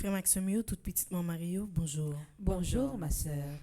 Frère Maximio, toute petite maman Mario, bonjour. Bonjour, ma sœur.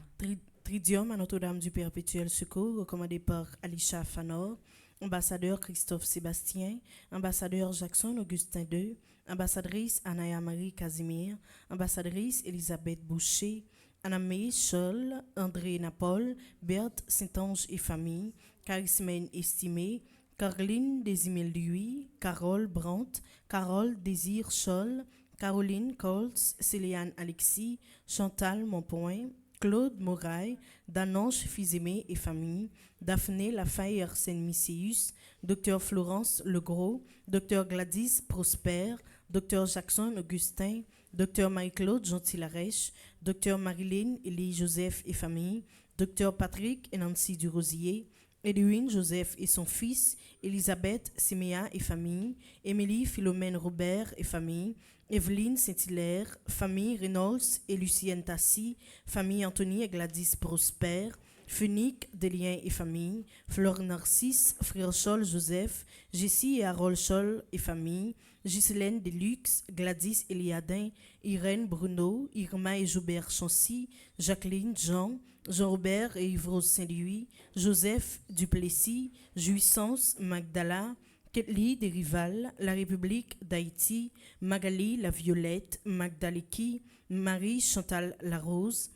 Tridium à Notre-Dame du Perpétuel Secours, recommandé par Alicia Fanor, ambassadeur Christophe Sébastien, ambassadeur Jackson Augustin II, ambassadrice Anaya Marie Casimir, ambassadrice Elisabeth Boucher, Anna-Mé Scholl, André Napol, Berthe Saint-Ange et famille, Charismène estimée, Caroline Desimel-Louis, Carole Brandt, Carole Désir Scholl, Caroline Colts, Céliane Alexis, Chantal Monpoint, Claude Moraille, Danange Fils-Aimé et famille, Daphné Lafaye Arsène Micius, Dr Florence Legros, Dr Gladys Prosper, Dr Jackson Augustin, Dr Marie-Claude Gentil-Larèche, Dr Marilyn Élie Joseph et famille, Dr Patrick et Nancy Durosier, Edwin Joseph et son fils, Elisabeth Siméa et famille, Émilie Philomène Robert et famille, Evelyne Saint-Hilaire, famille Reynolds et Lucienne Tassi, famille Anthony et Gladys Prosper, Funique Delien et famille, Flore Narcisse, frère Scholl Joseph, Jessie et Harold Scholl et famille, Ghislaine Deluxe, Gladys Eliadin, Irène Bruno, Irma et Joubert Chancy, Jacqueline Jean, Jean-Robert et Yves Saint-Louis, Joseph Duplessis, Jouissance Magdala, Ketli des Rivales, La République d'Haïti, Magali La Violette, Magdaleki, Marie Chantal Larose,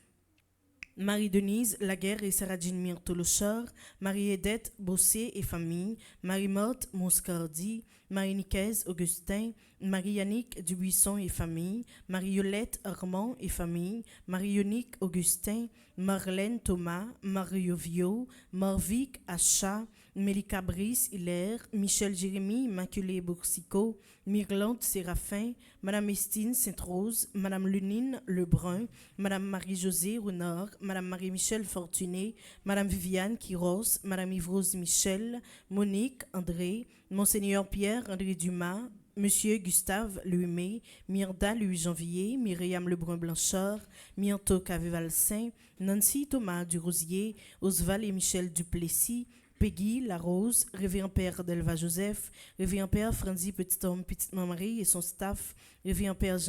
Marie-Denise Laguerre et Sarah-Jean Myrtolochor, Marie-Edette Bossé et famille, Marie-Morte Moscardi, Marie-Nicaise Augustin, Marie-Yannick Dubuisson et famille, Marie-Yolette Armand et famille, Marie-Yonique Augustin, Marlène Thomas, Marie-Ovio, Marvic Achat, Mélika Brice Hilaire, Michel Jérémy Immaculée Boursicot, Myrlande Séraphin, Madame Estine Sainte-Rose, Madame Lunine Lebrun, Madame Marie-Josée Renard, Madame Marie-Michel Fortuné, Madame Viviane Quiros, Madame Yves-Rose Michel, Monique André, Monseigneur Pierre-André Dumas, Monsieur Gustave Louis-May, Myrda Louis-Janvier, Myriam Lebrun-Blanchard, Myrto Cavé-Valsin, Nancy Thomas Durosier, Osval et Michel Duplessis, Peggy Larose, Révérend Père Delva Joseph, Révérend Père Franzi Petit-Homme Petite-Marie et son staff, Révérend Père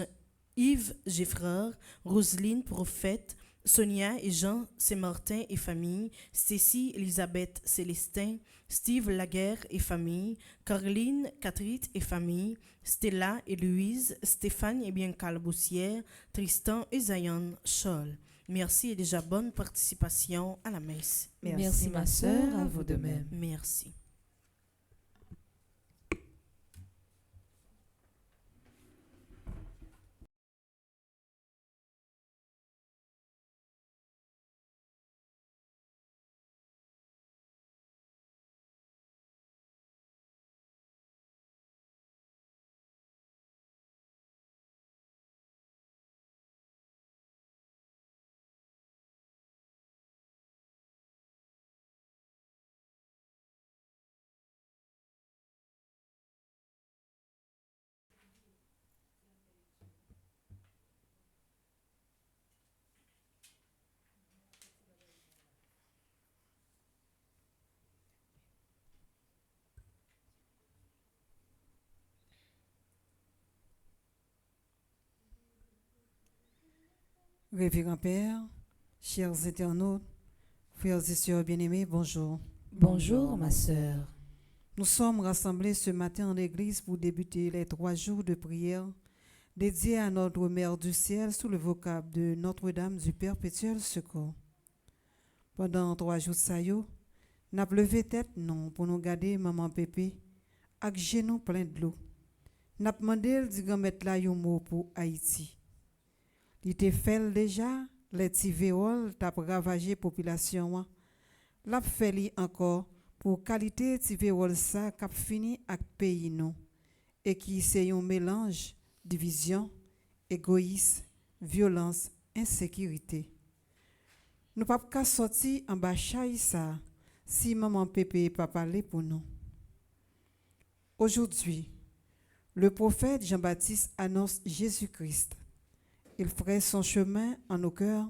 Yves Geffreur, Roselyne Prophète, Sonia et Jean Saint-Martin et famille, Stécie Elisabeth Célestin, Steve Laguerre et famille, Caroline Catrit et famille, Stella et Louise, Stéphane et Bianca Boussière, Tristan et Zayan Scholl. Merci et déjà bonne participation à la messe. Merci ma sœur, à vous de même. Merci. Révérend Père, chers internautes, frères et sœurs bien-aimés, bonjour. Bonjour, ma sœur. Nous sommes rassemblés ce matin en église pour débuter les 3 jours de prière dédiés à notre Mère du Ciel sous le vocable de Notre-Dame du Perpétuel Secours. Pendant 3 jours ça yo, n'a levé tête non pour nous garder maman Pépé avec genoux plein de l'eau. N'a demandé di grand mettre là yon mot pour Haïti. Il était fait déjà, les petits véoles t'a ravagé population. L'a fait li encore pour qualité petits véoles ça cap fini avec pays non et qui c'est un mélange division, égoïsme, violence, insécurité. Nous pas qu'à sortir en bas ça si maman Pépé pas parler pour nous. Aujourd'hui, le prophète Jean-Baptiste annonce Jésus-Christ. Il ferait son chemin en nos cœurs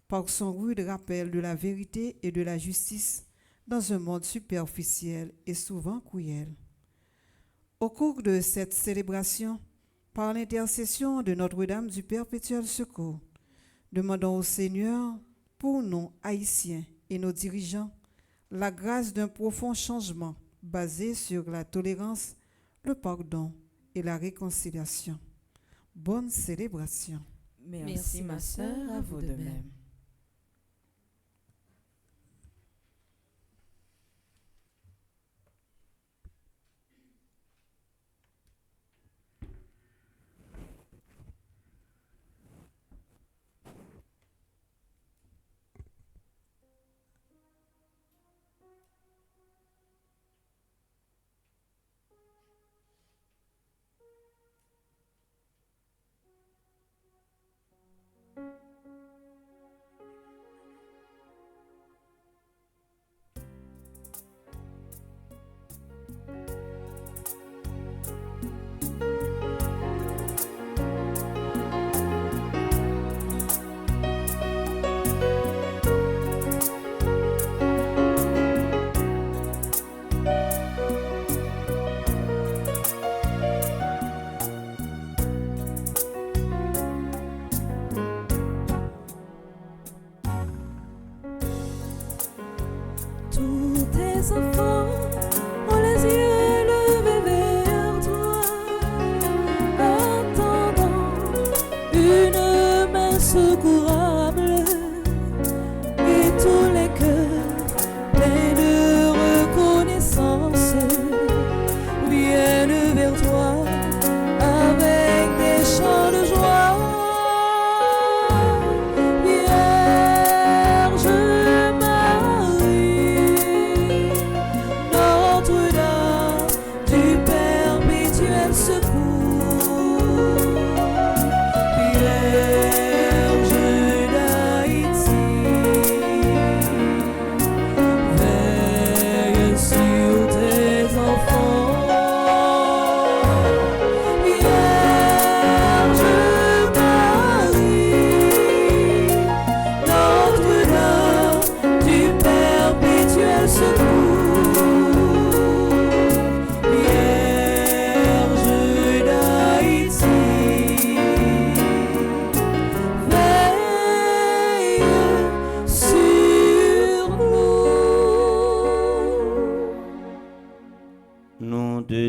par son rude rappel de la vérité et de la justice dans un monde superficiel et souvent cruel. Au cours de cette célébration, par l'intercession de Notre-Dame du Perpétuel Secours, demandons au Seigneur, pour nous, Haïtiens et nos dirigeants, la grâce d'un profond changement basé sur la tolérance, le pardon et la réconciliation. Bonne célébration. Merci ma sœur, à vous de même. Tous tes enfants ont les yeux levés vers toi, attendant une main secourable, et tous les cœurs pleins de reconnaissance viennent vers toi avec des chants de joie.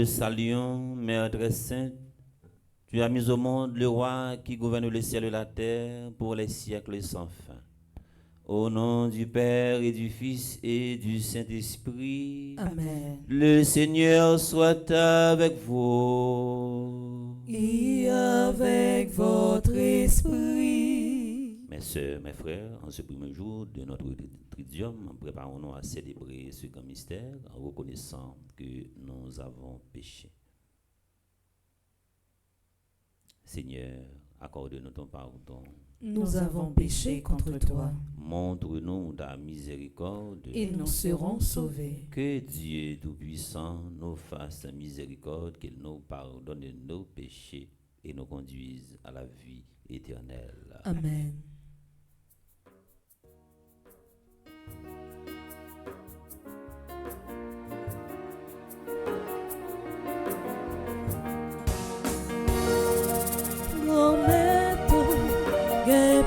Saluons, Mère très sainte, tu as mis au monde le roi qui gouverne le ciel et la terre pour les siècles sans fin. Au nom du Père et du Fils et du Saint-Esprit, Amen. Le Seigneur soit avec vous. Et avec votre esprit. Mes sœurs, mes frères, en ce premier jour de notre tridium, préparons-nous à célébrer ce grand mystère en reconnaissant que nous avons péché. Seigneur, accorde-nous ton pardon. Nous avons péché contre toi, Montre-nous ta miséricorde et nous serons sauvés. Que Dieu Tout-Puissant nous fasse miséricorde, qu'il nous pardonne nos péchés et nous conduise à la vie éternelle. Amen.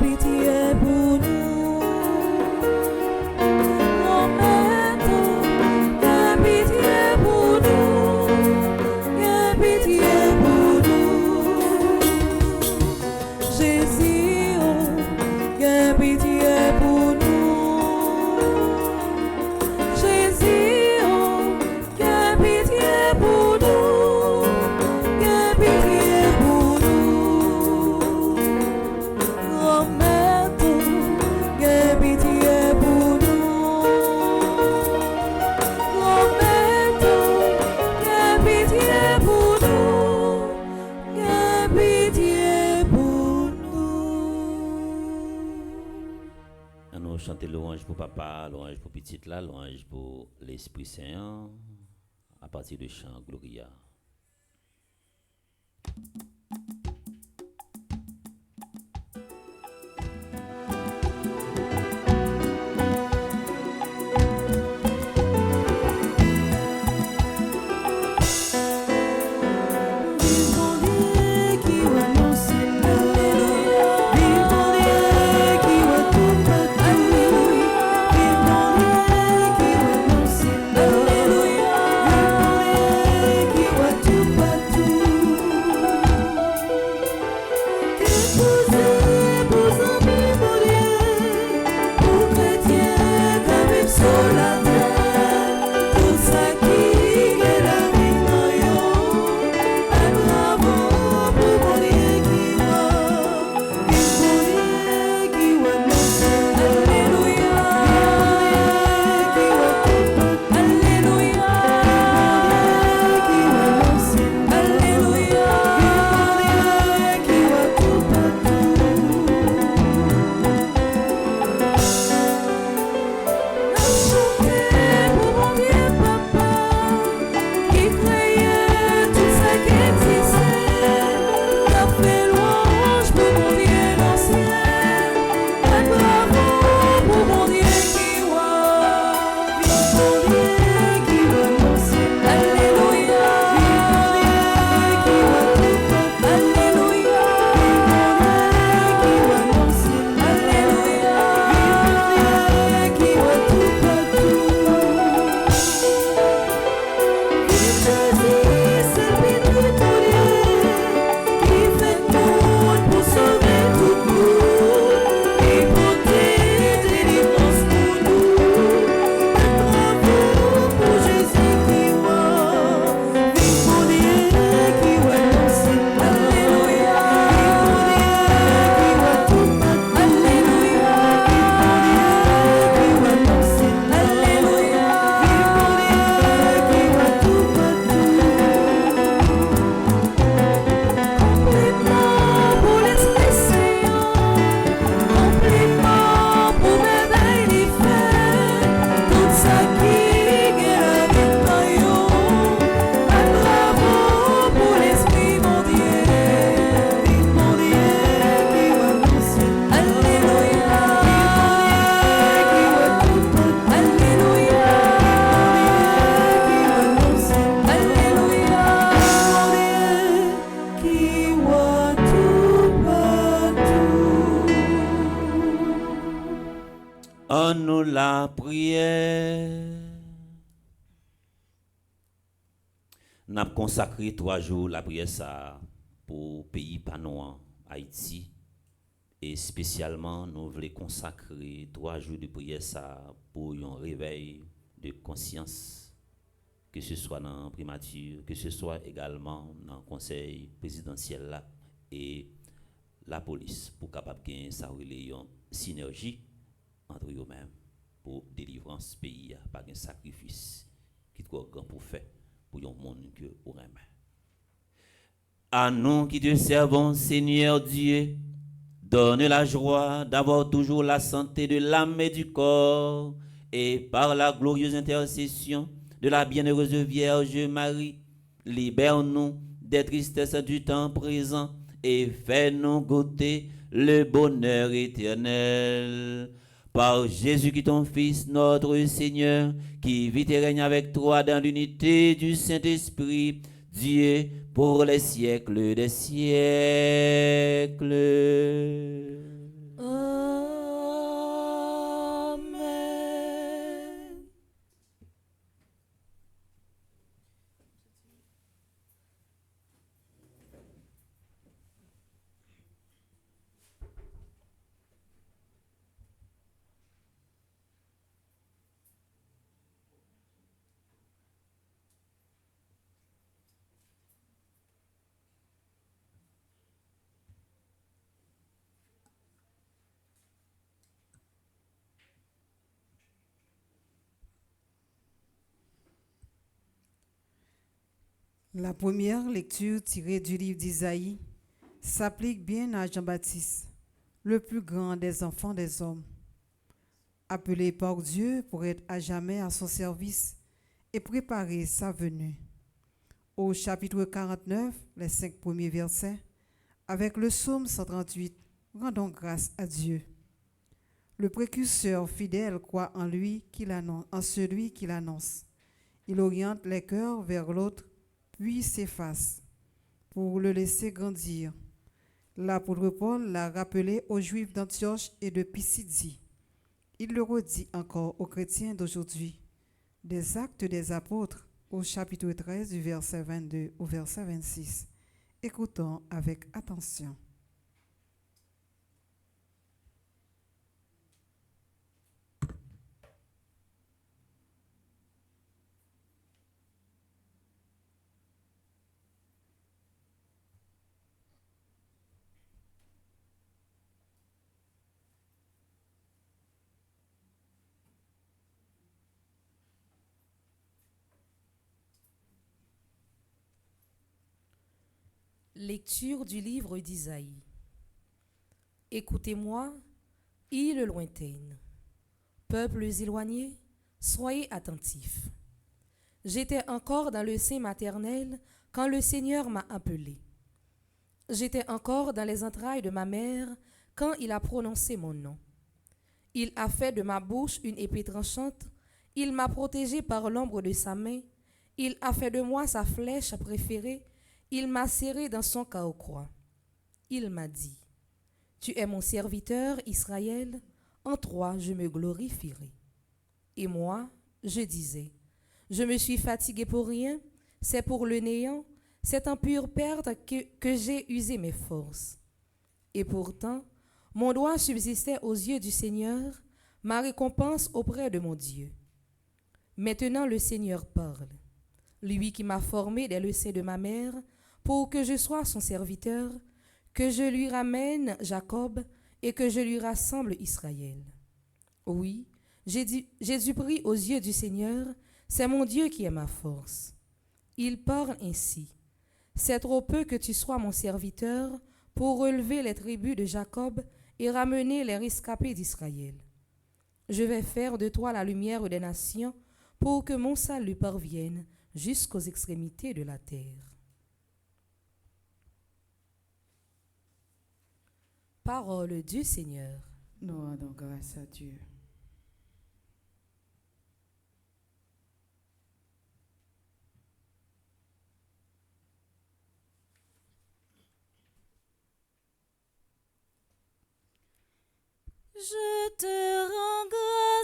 Pitié pour nous, oh Maître, aie pitié pour nous, aie pitié pour nous. Jésus, oh, aie pitié pour nous. Jésus, oh, aie pitié pour nous, aie pitié pour nous. Oh Maître, aie pitié pour nous. Oh Maître, aie pitié pour nous, aie pitié pour nous. Nous chantons louange pour papa, louange pour petite là, louange pour l'Esprit Saint à partir de chant Gloria. Qui Donne-nous la prière. Nous avons consacré 3 jours la prière ça pour le pays panois, Haïti. Et spécialement, nous voulons consacrer 3 jours de prière ça pour un réveil de conscience, que ce soit dans la primature, que ce soit également dans le conseil présidentiel là, et la police, pour capable gagner sa une synergie entre eux-mêmes pour délivrance pays, pas un sacrifice qui est grand pour faire pour un monde que vous aimez. À nous qui te servons, Seigneur Dieu, donne la joie d'avoir toujours la santé de l'âme et du corps, et par la glorieuse intercession de la bienheureuse Vierge Marie, libère-nous des tristesses du temps présent et fais-nous goûter le bonheur éternel. Par Jésus-Christ, ton Fils, notre Seigneur, qui vit et règne avec toi dans l'unité du Saint-Esprit, Dieu, pour les siècles des siècles. Amen. La première lecture tirée du livre d'Isaïe s'applique bien à Jean-Baptiste, le plus grand des enfants des hommes, appelé par Dieu pour être à jamais à son service et préparer sa venue. Au chapitre 49, les 5 premiers versets, avec le psaume 138, rendons grâce à Dieu. Le précurseur fidèle croit en lui en celui qui l'annonce. Il oriente les cœurs vers l'autre, puis s'efface pour le laisser grandir. L'apôtre Paul l'a rappelé aux Juifs d'Antioche et de Pisidie. Il le redit encore aux chrétiens d'aujourd'hui. Des Actes des Apôtres, au chapitre 13, du verset 22 au verset 26. Écoutons avec attention. Lecture du livre d'Isaïe. Écoutez-moi, îles lointaines, peuples éloignés, soyez attentifs. J'étais encore dans le sein maternel quand le Seigneur m'a appelé. J'étais encore dans les entrailles de ma mère quand il a prononcé mon nom. Il a fait de ma bouche une épée tranchante, il m'a protégé par l'ombre de sa main, il a fait de moi sa flèche préférée, il m'a serré dans son carquois. Il m'a dit, tu es mon serviteur, Israël, en toi je me glorifierai. Et moi, je disais, je me suis fatigué pour rien, c'est pour le néant, c'est en pure perte que j'ai usé mes forces. Et pourtant, mon doigt subsistait aux yeux du Seigneur, ma récompense auprès de mon Dieu. Maintenant le Seigneur parle, lui qui m'a formé dès le sein de ma mère, pour que je sois son serviteur, que je lui ramène Jacob et que je lui rassemble Israël. Oui, j'ai du prix aux yeux du Seigneur, c'est mon Dieu qui est ma force. Il parle ainsi, c'est trop peu que tu sois mon serviteur pour relever les tribus de Jacob et ramener les rescapés d'Israël. Je vais faire de toi la lumière des nations pour que mon salut parvienne jusqu'aux extrémités de la terre. Parole du Seigneur. Nous rendons grâce à Dieu. Je te rends grâce.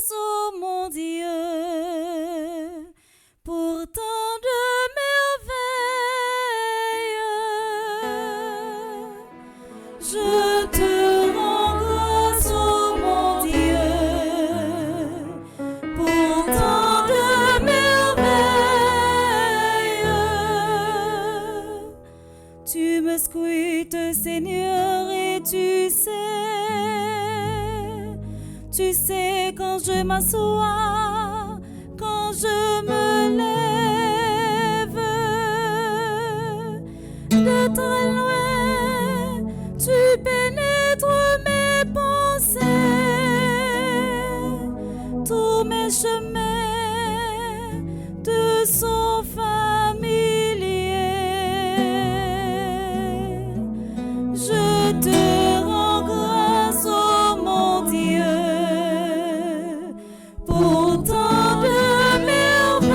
Tu sais quand je m'assois, quand je me lève, de très loin, tu pénètres mes pensées, tous mes chemins te sont familiers. Je te rends grâce, oh mon Dieu, pour tant de merveilles.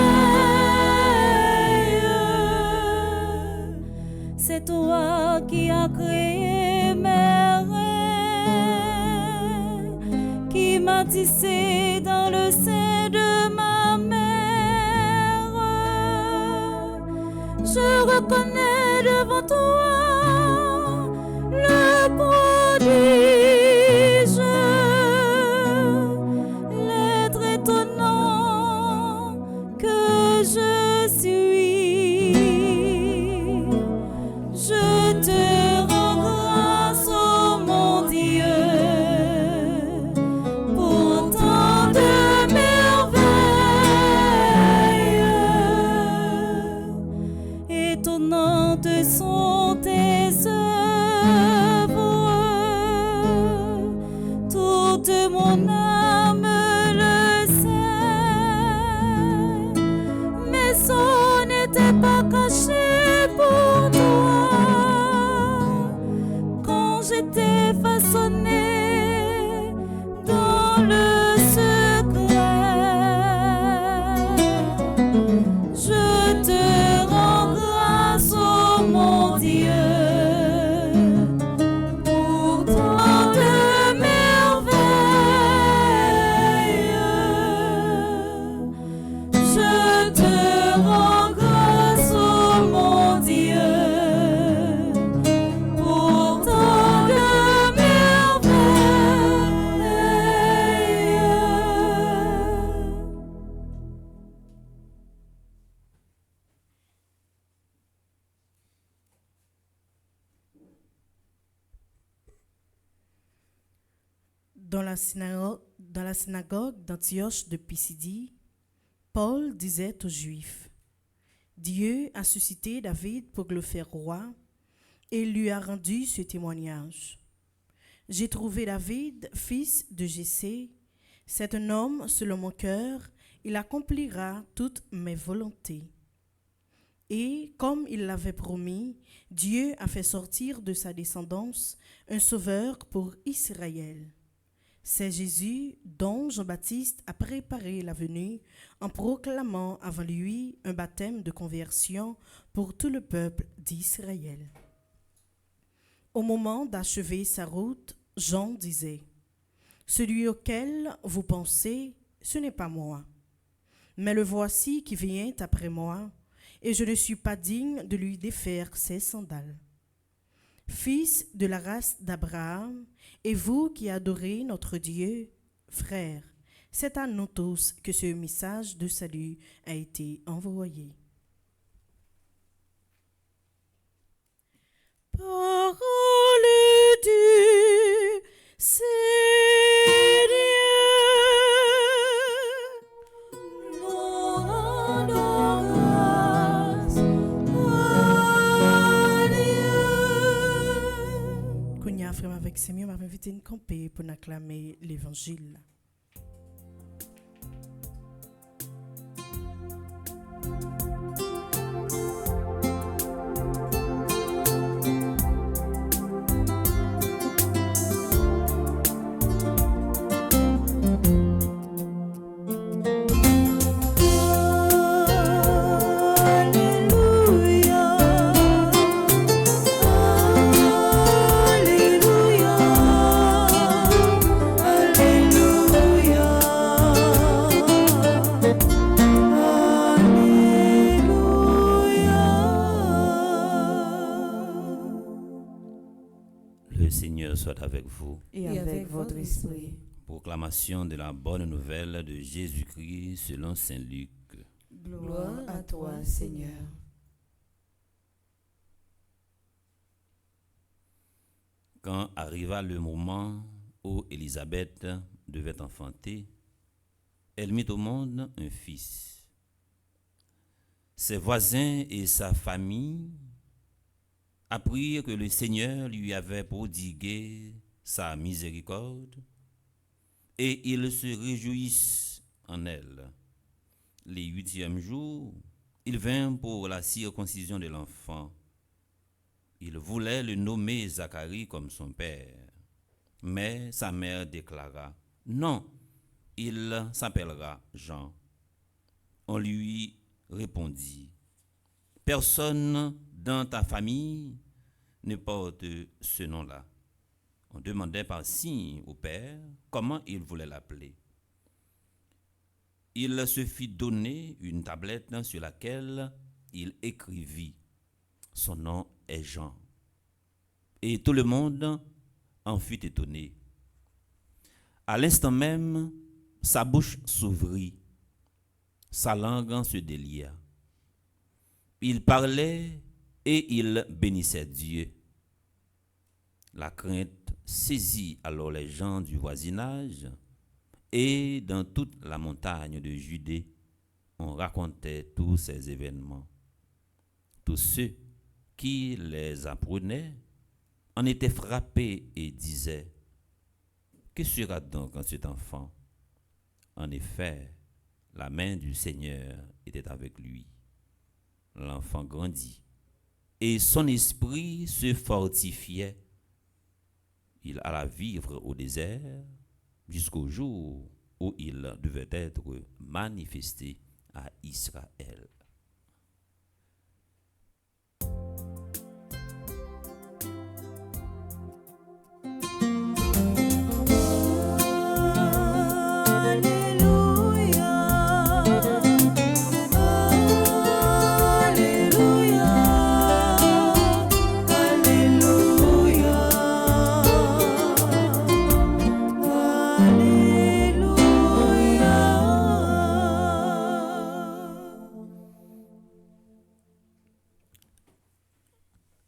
C'est toi qui as créé mes reins, qui m'as tissé dans le sein de ma mère. Je reconnais devant toi le prodige, l'être étonnant que je suis. Je te rends grâce, oh mon Dieu, pour tant de merveilles. Étonnantes sont tes œuvres, toute mon âme le sait, mais ce n'était pas caché pour toi quand j'étais façonné dans le secret. Je te rends grâce, oh mon Dieu, pour tant de merveilles. Je te rends grâce, oh mon Dieu, pour tant de merveilles. Dans la synagogue d'Antioche de Pisidie, Paul disait aux Juifs: Dieu a suscité David pour le faire roi et lui a rendu ce témoignage. J'ai trouvé David, fils de Jessé. C'est un homme selon mon cœur, il accomplira toutes mes volontés. Et comme il l'avait promis, Dieu a fait sortir de sa descendance un sauveur pour Israël. C'est Jésus dont Jean-Baptiste a préparé la venue en proclamant avant lui un baptême de conversion pour tout le peuple d'Israël. Au moment d'achever sa route, Jean disait: Celui auquel vous pensez, ce n'est pas moi, mais le voici qui vient après moi, et je ne suis pas digne de lui défaire ses sandales. Fils de la race d'Abraham, et vous qui adorez notre Dieu, frères, c'est à nous tous que ce message de salut a été envoyé. Parole du Seigneur, nous rendons grâce à Dieu. Kounia, frère, avec Seigneur, m'a invité à camper pour acclamer l'évangile. Le Seigneur soit avec vous. Et avec votre esprit. Proclamation de la bonne nouvelle de Jésus-Christ selon saint Luc. Gloire à toi, Seigneur. Quand arriva le moment où Élisabeth devait enfanter, elle mit au monde un fils. Ses voisins et sa famille apprirent que le Seigneur lui avait prodigué sa miséricorde, et ils se réjouissent en elle. Les 8e jours, il vint pour la circoncision de l'enfant. Il voulait le nommer Zacharie comme son père. Mais sa mère déclara, « Non, il s'appellera Jean. » On lui répondit, « Personne dans ta famille ne porte ce nom-là. » On demandait par signe au père comment il voulait l'appeler. Il se fit donner une tablette sur laquelle il écrivit, « Son nom est Jean. » Et tout le monde en fut étonné. À l'instant même, sa bouche s'ouvrit, sa langue se délia. Il parlait et il bénissait Dieu. La crainte saisit alors les gens du voisinage, et dans toute la montagne de Judée, on racontait tous ces événements. Tous ceux qui les apprenaient en étaient frappés et disaient, « Que sera donc en cet enfant ?» En effet, la main du Seigneur était avec lui. L'enfant grandit, et son esprit se fortifiait. Il alla vivre au désert jusqu'au jour où il devait être manifesté à Israël.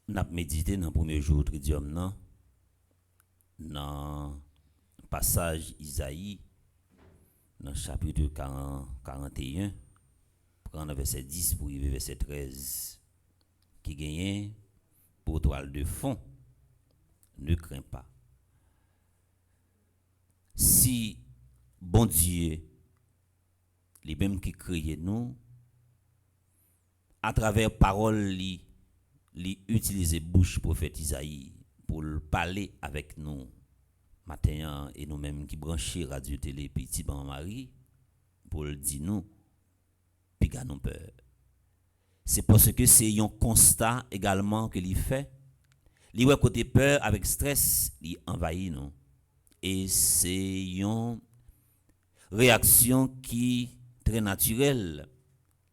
Nous avons médité dans le premier jour de Tridium, dans le passage Isaïe, dans le chapitre 41, prendre verset 10 pour arriver verset 13, qui gagne pour toile de fond, ne crains pas. Si bon Dieu, les mêmes qui créent nous, à travers parole, li utiliser bouche prophète Isaïe pour parler avec nous matin et nous-mêmes qui branchons radio télé petit ban Marie pour le dire nous puis gars nous peur. C'est parce que c'est un constat également que il fait. Li ouais côté peur avec stress, il envahit nous et c'est une réaction qui très naturelle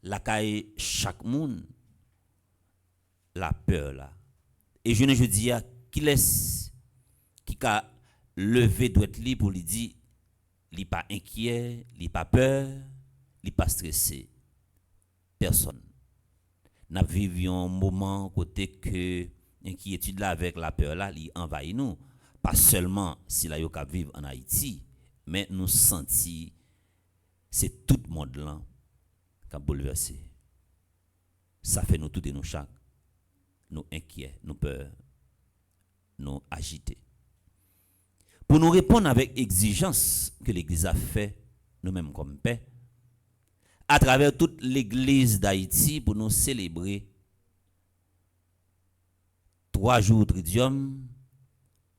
la caille chaque monde. La peur là. Et je dis à qui laisse, qui a levé doit être pour lui dire, il pas inquiet, il pas peur, il pas stressé. Personne. N'a vécu un moment côté que inquiétude là avec la peur là, il envahit nous. Pas seulement si la yo ka vivre en Haïti, mais nous senti c'est tout le monde là qui a bouleversé. Ça fait nous tout et nous chaque. Nous inquiets, nous peur, nous agités. Pour nous répondre avec exigence que l'Église a fait, nous-mêmes comme paix, à travers toute l'Église d'Haïti, pour nous célébrer 3 jours Tridium,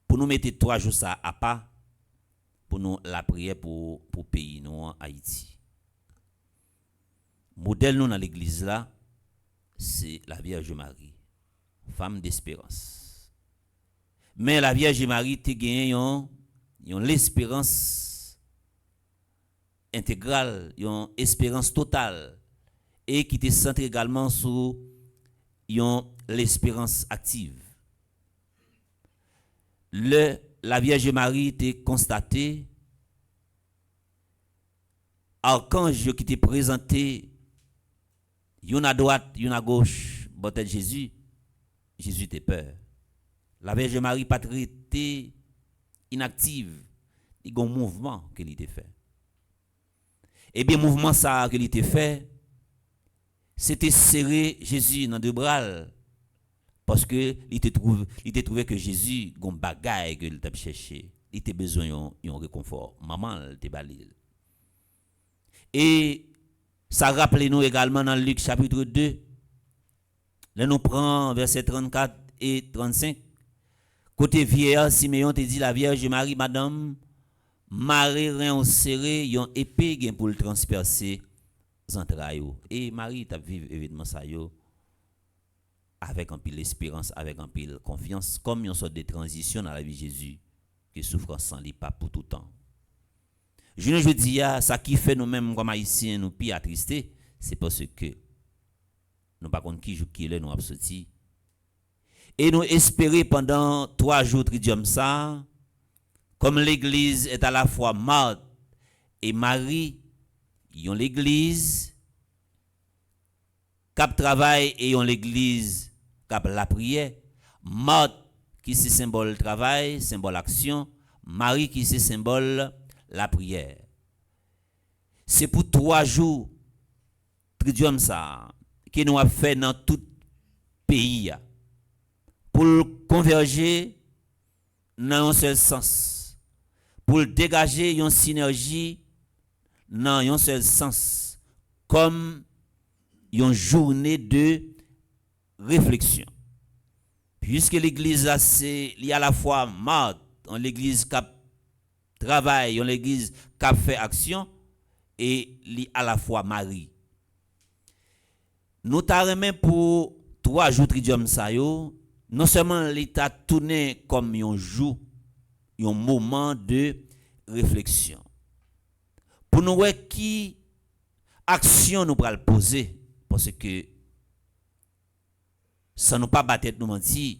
pour nous mettre 3 jours ça à part, pour nous la prière pour pays nous en Haïti. Modèle nous dans l'Église là, c'est la Vierge Marie. Femme d'espérance. Mais la Vierge Marie te gagne l'espérance intégrale, une espérance totale et qui te centre également sur l'espérance active. La Vierge Marie te constaté archange qui te présenté yon à droite, yon à gauche, baptême Jésus. Jésus te peur. La Vierge Marie pas traité inactive. il y a un mouvement qu'il était fait. Et bien, mouvement ça qu'il était fait, c'était serrer Jésus dans deux bras. Parce que il était trouvé que Jésus, gon bagaille que il t'a cherché, il était besoin d'un réconfort. Maman, elle t'a balé. Et ça rappelle nous également dans Luc chapitre 2. Là nous prend verset 34 et 35. Côté vieillard, Siméon te dit la Vierge Marie, madame, Marie rien serré, yon épée gen pour le transpercer entrailles. Et Marie t'a vivre évidemment ça yo avec un pile espérance, avec un pile confiance, comme une sorte de transition dans la vie de Jésus, que souffrance sans li pas pour tout temps. Je dis, ça qui fait nous-mêmes comme haïtiens, nous pire attristés, c'est parce que nous pas contre qui est nous a sorti. Et nous espérer pendant 3 jours tridium ça, comme l'église est à la fois Marthe et Marie, ils ont l'église cap travail et ont l'église cap la prière. Marthe qui c'est symbole travail, symbole action, Marie qui c'est symbole la prière. C'est pour 3 jours tridium ça que nous a fait dans tout pays pour converger dans un seul sens, pour dégager une synergie dans un seul sens, comme une journée de réflexion. Puisque l'église c'est à la fois Marthe, l'église qui travaille, l'église qui fait action, et à la fois Marie. Nous t'arrêtons pour 3 jours tridium ça yo, non seulement l'état tourné comme un jour, un moment de réflexion. Pour nous voir qui action nous pral poser, parce que sans nous pas battre nous mentir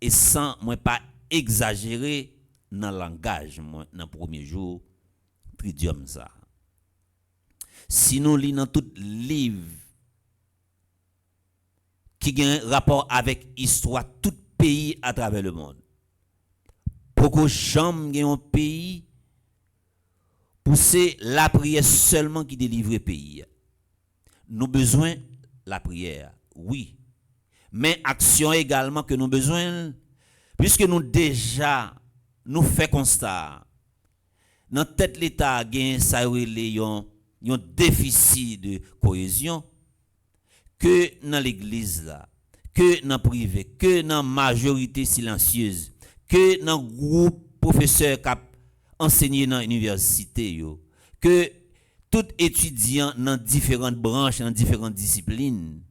et sans moi pas exagérer dans le langage dans le premier jour tridium ça. Si nous lisons tout livre qui a un rapport avec l'histoire tout pays à travers le monde, beaucoup chambre un pays pour c'est la prière seulement qui délivre le pays. Nous besoin la prière, oui, mais action également que nous besoin, puisque nous déjà nous fait constat dans tête l'État gain ça un déficit de cohésion, que dans l'église là, que dans privé, que dans majorité silencieuse, que dans groupe professeur qui enseigné dans l'université yo, que tout étudiant dans différentes branches, dans différentes disciplines,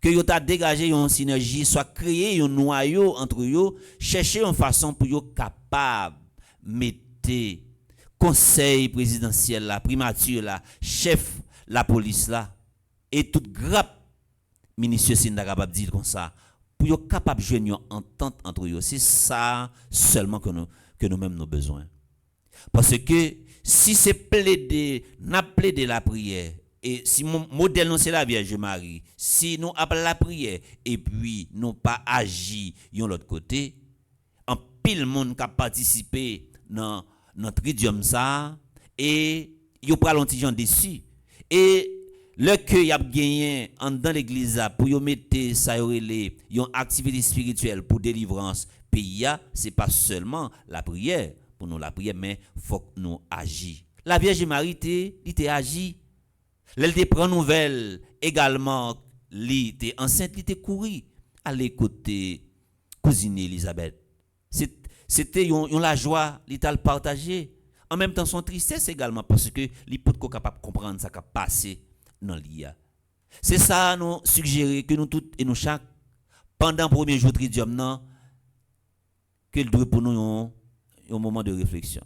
que yo ta dégagé une synergie, soit créer un noyau entre yo, chercher une façon pour yo capable mettre conseil présidentiel la primature la chef la police là et toute grappe ministre Sinda capable dire comme ça pour yo capable joindre une entente entre eux. C'est ça seulement que nous mêmes nous besoin. Parce que si c'est plaider, n'a plaider la prière et si mon modèle non c'est la Vierge Marie, si nous appelons la prière et puis nous pas agi yon l'autre côté, en pile monde qui a participé dans notre tridium ça et yo pral un petit gens dessus et le que y a gagné dans l'église pour yo mettre ça relé une activité spirituelle pour délivrance pays, c'est pas seulement la prière pour nous la prière, mais faut que nous agir. La Vierge Marie était agi, elle te prend nouvelle également, elle était enceinte, elle était couru à l'écouter cousine Elisabeth. C'était la joie, elle t'a partagé. En même temps son tristesse également parce que il peut être capable de comprendre ça qui a passé dans l'IA. C'est ça nous suggérer que nous tous et nous chaque pendant le premier jour tridium non que le doit pour nous un moment de réflexion.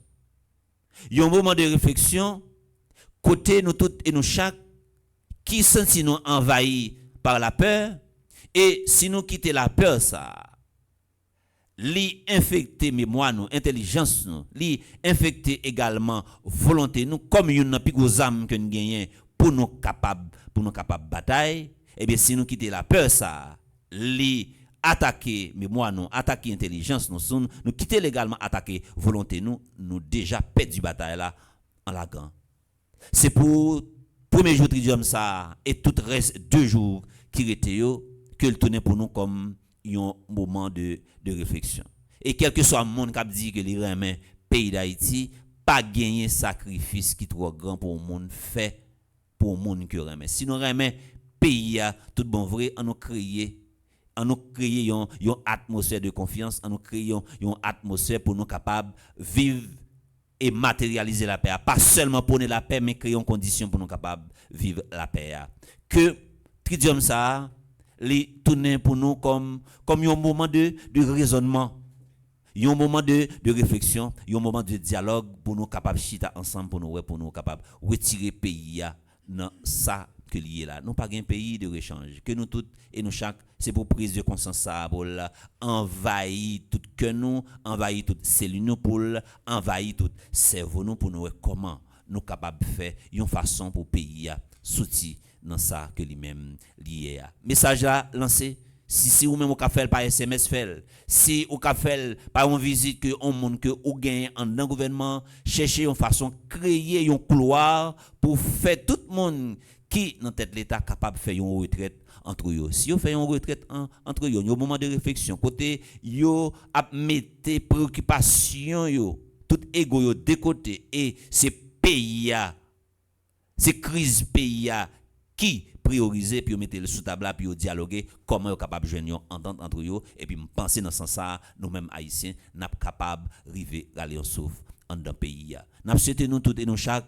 Un moment de réflexion côté nous tous et nous chaque qui sentit nous envahis par la peur et si nous quitter la peur ça li infecter mémoire nous intelligence nous li infecter également volonté nous comme une plus gros âme que nous gagnons pour nous capable bataille et bien si nous quitter la peur ça li attaquer mémoire nous, attaquer intelligence nous quitter légalement attaquer volonté nous déjà perdu bataille là en la gang. C'est pour premier jour tridium ça et tout reste 2 jours qui étaient que le tourner pour nous comme un moment de réflexion. Et quel que soit le monde qui dit que les remet pays d'Haïti pas gagner sacrifice qui trop grand pour le monde fait pour le monde que remet. Si nous remet pays a tout bon vrai on nous créer une atmosphère de confiance, on nous créons une atmosphère pour nous capables vivre et matérialiser la paix, pas seulement pour la paix mais créer une condition pour nous capables vivre la paix. Que tridium ça les tourner pour nous comme un moment de raisonnement, un moment de réflexion, un moment de dialogue pour nous capables chita ensemble pour nous capables retirer pays dans ça que lié là. Nous pas un pays de rechange que nous toutes et nous chaque c'est pour prise de conscience ça pour envahir tout que nous envahir toute cellule nous pour envahir tout cerveau nous pour nous comment nous capable faire une façon pour pays sortir dans ça que lui-même lié. Message là lancé si ou même au faire par SMS fait si ou faire par une visite que on monde que ou gagne en dans gouvernement chercher une façon créer un couloir pour faire tout le monde qui dans tête l'état capable de faire une retraite entre eux. Si vous faites une retraite entre eux, il y a un moment de réflexion côté yo a mettre préoccupation yo tout ego yo de côté et c'est pays c'est crise pays qui prioriser puis mettre le sous table là puis dialoguer comment capable joindre une entente entre eux et puis penser dans ce sens ça nous mêmes haïtiens n'a capable river aller en souffle en dans pays n'a souhaité nous toutes et nous chaque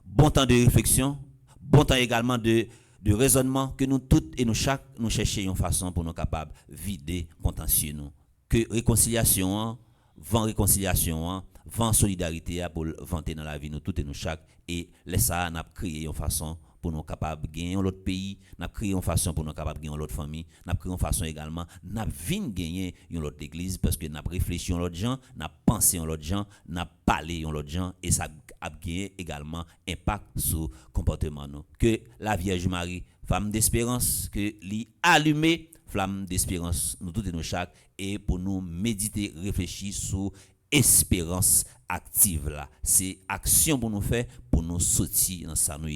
bon temps de réflexion, bon temps également de raisonnement que nous toutes et nous chaque nous chercher une façon pour nous capables vider contentieux nous que réconciliation vent solidarité pour vanter dans la vie nous toutes et nous chaque et laisse ça n'a créé une façon pour nous capables gagner l'autre pays, n'a créé une façon pour nous capables gagner l'autre famille, n'a créé une façon également n'a vinn gagner une autre église parce que n'a réfléchi en l'autre gens, n'a pensé en l'autre gens, n'a parlé en l'autre gens et ça a gagné également impact sur comportement nous. Que la Vierge Marie, femme d'espérance, que lui allumer flamme d'espérance nous toutes et nous chaque et pour nous méditer, réfléchir sur espérance active là, c'est action pour nous faire pour nous sortir dans ça nous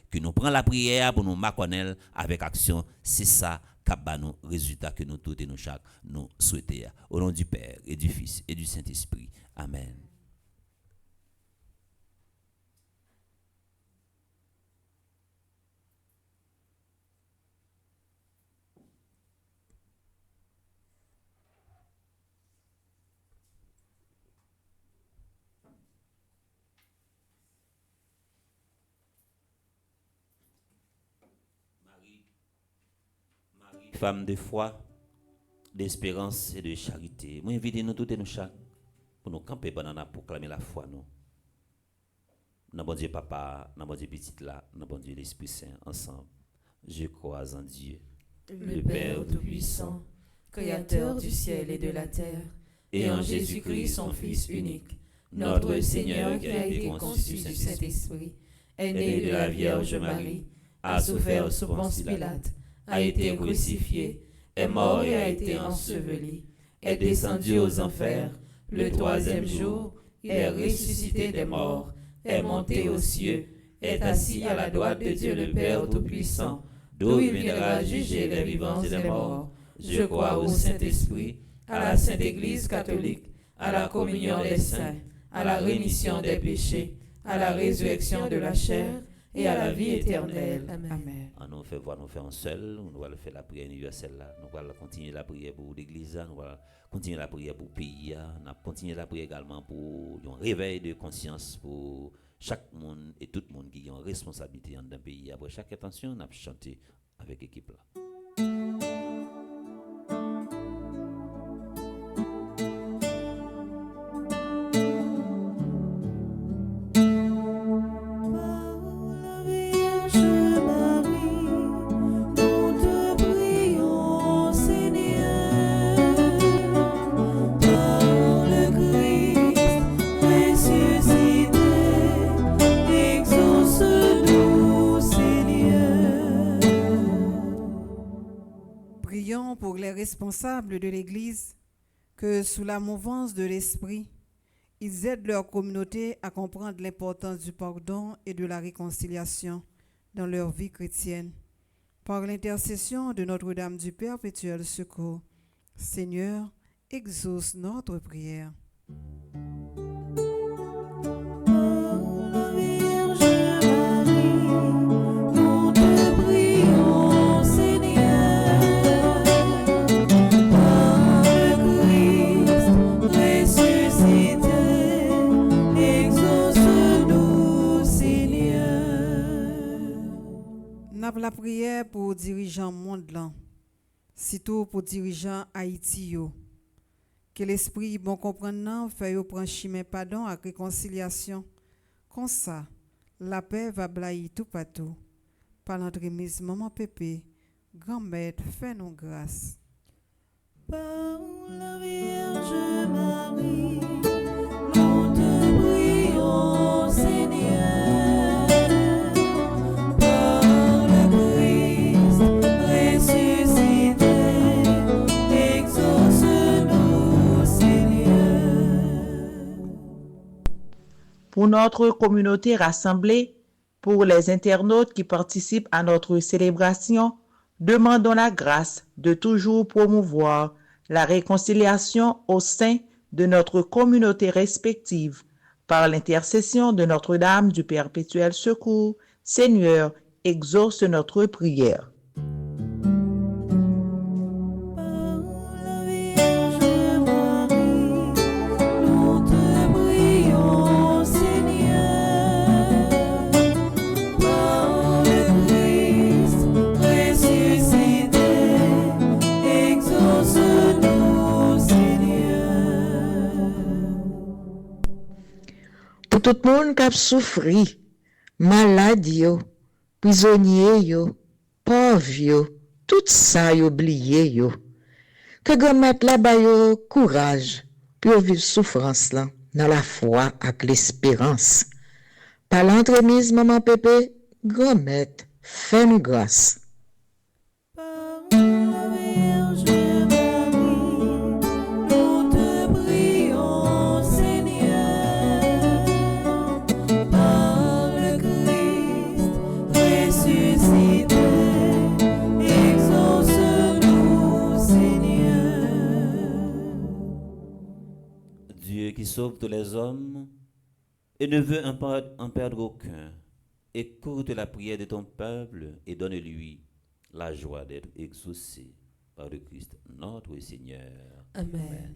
que nous prend la prière pour nous marquer avec action, c'est ça qui va nous résultat que nous tous et nous chaque nous souhaiter au nom du Père et du Fils et du Saint-Esprit. Amen. Femme de foi, d'espérance et de charité. Moi, invite nous toutes et nous chaque pour nous camper pendant la proclamer la foi nous. Dans bon Dieu papa, dans bon Dieu petit là, dans bon Dieu l'Esprit Saint ensemble. Je crois en Dieu, le Père tout-puissant, créateur du ciel et de la terre, et en Jésus-Christ son Fils unique, notre Seigneur qui a été conçu du Saint-Esprit, est né de la Vierge Marie, a souffert sous Ponce Pilate, a été crucifié, est mort et a été enseveli, est descendu aux enfers, le 3e jour, il est ressuscité des morts, est monté aux cieux, est assis à la droite de Dieu le Père Tout-Puissant, d'où il viendra juger les vivants et les morts. Je crois au Saint-Esprit, à la Sainte Église catholique, à la communion des saints, à la rémission des péchés, à la résurrection de la chair et à la vie éternelle. Amen. On nous fait voir, nous faisons seul, nous allons faire la prière universelle là, nous allons continuer la prière pour l'église, nous allons continuer la prière pour le pays, nous allons continuer la prière également pour un réveil de conscience pour chaque monde et tout le monde qui a une responsabilité dans un pays. Après chaque attention, nous allons chanter avec l'équipe là. pour les responsables de l'Église que, sous la mouvance de l'Esprit, ils aident leur communauté à comprendre l'importance du pardon et de la réconciliation dans leur vie chrétienne. Par l'intercession de Notre-Dame du Perpétuel Secours, Seigneur, exauce notre prière. La prière pour dirigeants monde là, surtout pour dirigeants Haïti yo. Que l'esprit bon comprendre fait yo prendre chemin pardon à réconciliation. Comme ça, la paix va blayer tout partout. Par l'entremise maman Pépé, grand-mère, fais-nous grâce. Par la Vierge Marie, nous te prions, Seigneur. Pour notre communauté rassemblée, pour les internautes qui participent à notre célébration, demandons la grâce de toujours promouvoir la réconciliation au sein de notre communauté respective. Par l'intercession de Notre-Dame du Perpétuel Secours, Seigneur, exauce notre prière. Tout le monde qui a souffri, malade yo, prisonnier yo, pauvre yo, tout ça yo oublié yo. Que grand-mère là-bas yo courage pour vivre souffrance là dans la foi avec l'espérance. Par l'entremise maman Pépé, grand-mère, fais-nous grâce. Qui sauve tous les hommes et ne veut en perdre aucun. Écoute la prière de ton peuple et donne-lui la joie d'être exaucé par le Christ notre Seigneur. Amen.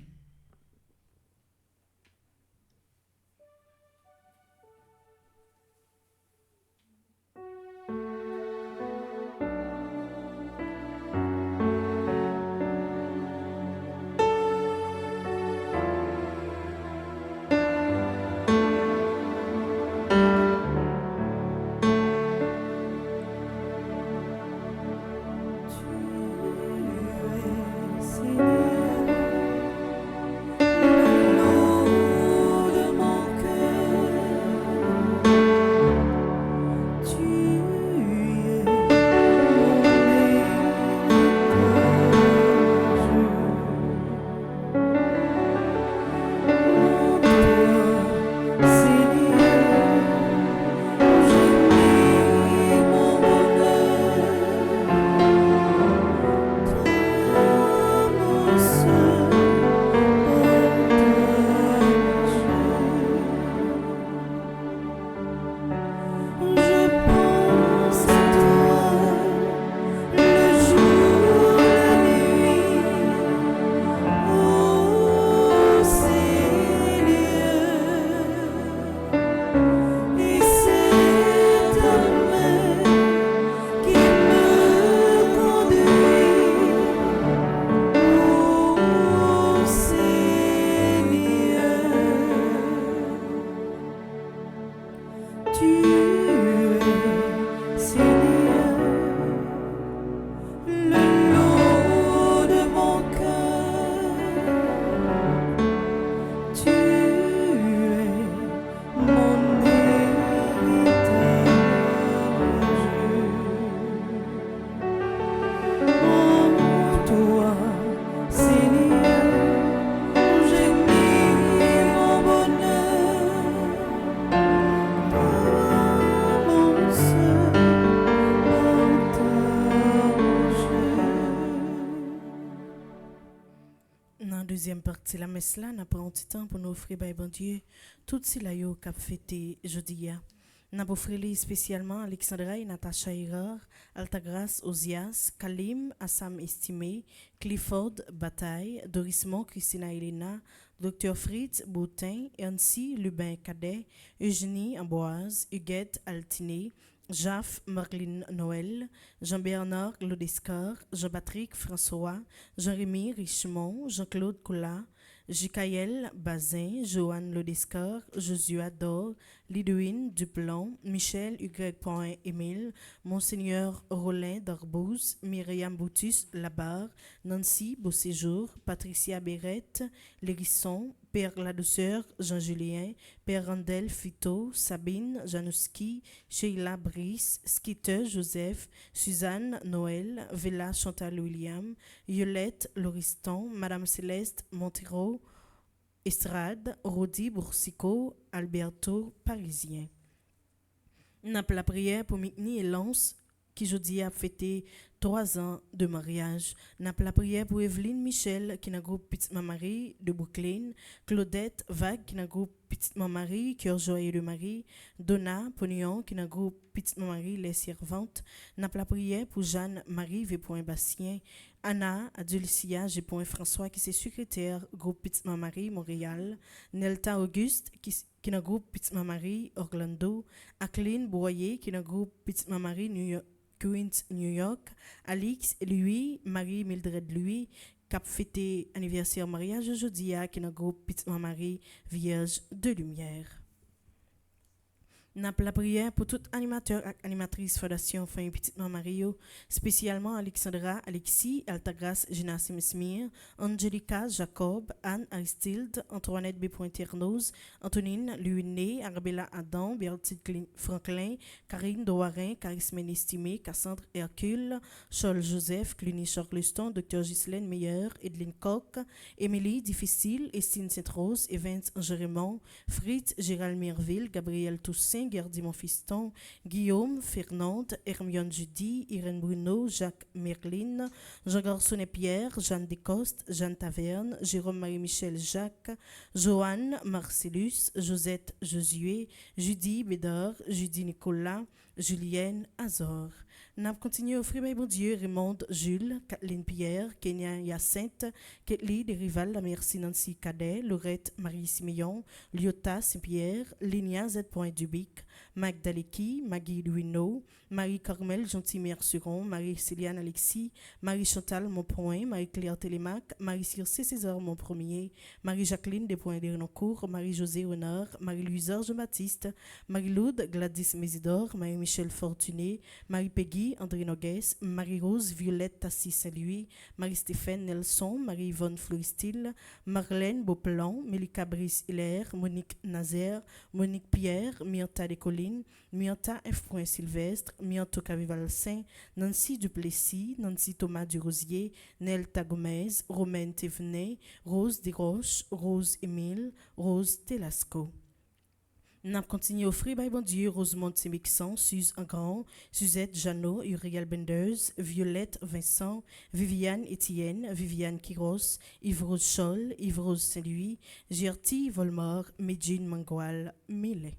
Toi, deuxième partie la messe là, n'a pas un petit temps pour nous offrir, by bon Dieu, tout si la yo cap fêté jeudi. N'a pas offert spécialement Alexandra et Natacha Erard, Altagrace Ozias, Kalim, Assam Estimé, Clifford Bataille, Dorismont Christina Elena, Dr. Fritz Boutin, Yancy Lubin Cadet, Eugénie Amboise, Huguette Altiné, Jaff Marlene Noël, Jean-Bernard Lodescar, Jean-Patrick François, Jean-Rémy Richemont, Jean-Claude Coula, Jikaël Bazin, Joanne Lodescar, Josué Dor, Lidouine Duplon, Michel Y. Émile, Monseigneur Rollin d'Arbouze, Myriam Boutus Labarre, Nancy Beauséjour, Patricia Bérette, Lérisson, Père La Douceur, Jean-Julien, Père Randel Fito, Sabine Janouski, Sheila Brice, Skitter Joseph, Suzanne Noël, Villa Chantal William, Yolette Lauriston, Madame Céleste Montero, Estrade, Rodi Boursicot, Alberto Parisien. N'a pas la prière pour Mikni et Lance qui jeudi a fêté 3 ans de mariage. N'a pas la prière pour Evelyne Michel qui n'a groupe Petite Marie de Brooklyn, Claudette Vague qui n'a groupe Petite Marie, Cœur Joyeux de Marie, Donna Pognon qui n'a groupe Petite Marie Les Servantes. N'a pas la prière pour Jeanne Marie V. Bastien, Anna Adulcia G. François qui est secrétaire groupe Petite Marie Montréal, Nelta Auguste qui n'a groupe Petite Marie Orlando, Acline Boyer qui n'a groupe Petite Marie Queens New York, Alix Louis, Marie Mildred Louis, cap fêté anniversaire mariage aujourd'hui qui n'a groupe Petite Marie Vierge de Lumière. N'a pas la prière pour tout animateur et animatrice Fondation Famille Petite Mario, spécialement Alexandra, Alexis, Altagrace, Gina Smith, Angelica, Jacob, Anne Aristide, Antoinette B. Ternoz, Antonine Luiné, Arabella Adam, Bertille Franklin, Karine Dowarin, Charisme Estimé, Cassandre Hercule, Charles Joseph, Cluny Charleston, Dr. Ghislaine Meyer, Edline Koch, Émilie Difficile, Estine Sainte-Rose, Evans Jérémon, Fritz Gérald Merville, Gabriel Toussaint, Gerdimon Fiston, Guillaume, Fernande, Hermione Judy, Irène Bruno, Jacques Merlin, Jean Garçonnet Pierre, Jeanne Descostes, Jeanne Taverne, Jérôme Marie-Michel Jacques, Joanne Marcellus, Josette Josué, Judy Bédard, Judy Nicolas, Julienne Azor. N'a continué à offrir, bon Dieu, Raymond Jules, Kathleen Pierre, Kenya Hyacinthe, Ketli des Rivales, la merci Nancy Cadet, Laurette Marie Siméon, Lyota Saint-Pierre, Linia Z. Dubic, Magdaleki, Maggie Louineau, Marie-Carmel Gentil-Mère Suron, Marie-Céliane Alexis, Marie-Chantal Monpoint, Marie-Claire Télémac, Marie-Circé César Monpremier, Marie-Jacqueline Despoints d'Ernoncourt, Marie-José Renard, Marie-Louise Jean-Baptiste, Marie-Laude Gladys Mésidor, Marie-Michel Fortuné, Marie-Peggy André Noguès, Marie-Rose Violette Tassi Saint-Louis, Marie-Stéphane Nelson, Marie-Yvonne Floristil, Marlène Beauplan, Mélika Brice Hilaire, Monique Nazaire, Monique Pierre, Mianta Descollines, Mianta F. Sylvestre, Mianto Cavival Saint, Nancy Duplessis, Nancy Thomas Durosier, Nelta Gomez, Romaine Thévenet, Rose Desroches, Rose Émile, Rose Telasco. N'a continué à offrir, bon Dieu, Rosemont Sémixon, Suze Engrand, Suzette Jeannot, Uriel Benders, Violette Vincent, Viviane Étienne, Viviane Quiros, Yves-Rose Scholl, Yves-Rose Saint-Louis, Gertie Volmore, Medjine Mangual, Millet.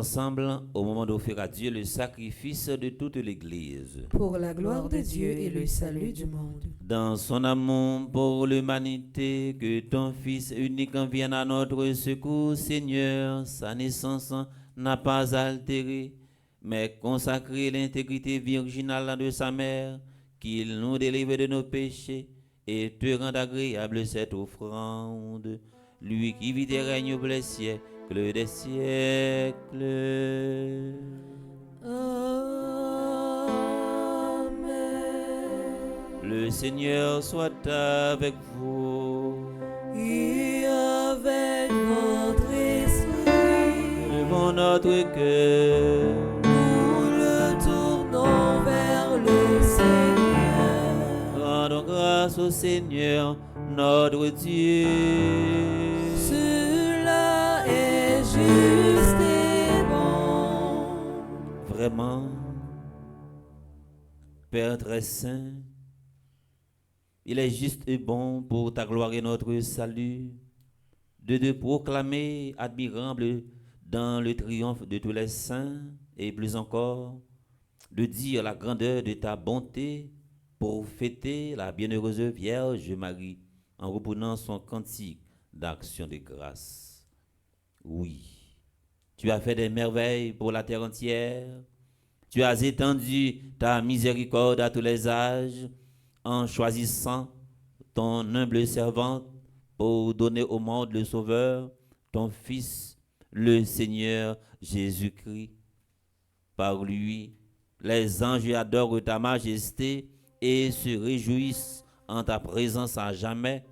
ensemble au moment d'offrir à Dieu le sacrifice de toute l'Église. Pour la gloire de Dieu et le salut du monde. Dans son amour pour l'humanité, que ton Fils unique vienne à notre secours, Seigneur. Sa naissance n'a pas altéré, mais consacré l'intégrité virginale de sa mère, qu'il nous délivre de nos péchés et te rende agréable cette offrande. Lui qui vit et règne pour les siècles des siècles. Le Seigneur soit avec vous. Et avec votre esprit, Levons notre cœur. nous le tournons vers le Seigneur. Rendons grâce au Seigneur, notre Dieu. Cela est juste et bon. Vraiment, Père très saint, il est juste et bon pour ta gloire et notre salut de te proclamer admirable dans le triomphe de tous les saints et plus encore de dire la grandeur de ta bonté pour fêter la bienheureuse Vierge Marie en reprenant son cantique d'action de grâce. Oui, tu as fait des merveilles pour la terre entière. Tu as étendu ta miséricorde à tous les âges en choisissant ton humble servante pour donner au monde le Sauveur, ton Fils, le Seigneur Jésus-Christ. Par lui, les anges adorent ta majesté et se réjouissent en ta présence à jamais.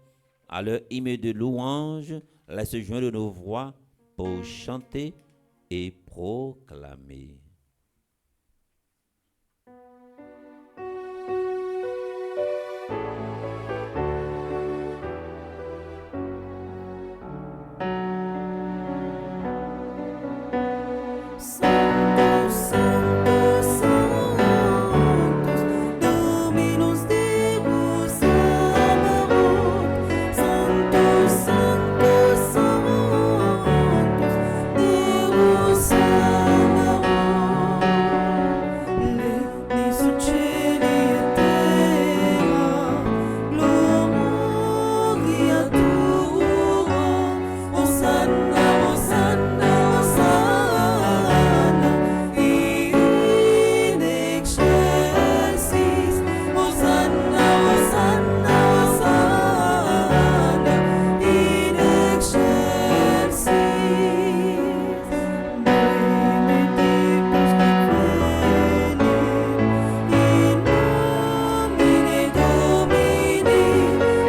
À leur hymne de louange, laisse joindre nos voix pour chanter et proclamer. Santos, Santos, Santos, Dominus Deus Sabaoth. Santos, Santos, Santos, Deus Sabaoth. Pleni su cieli e terra, gloria tua. Hosanna, Hosanna, Hosanna, in excelsis. Hosanna, Hosanna, Hosanna, in excelsis. Benedictus veni, in nomine Domini.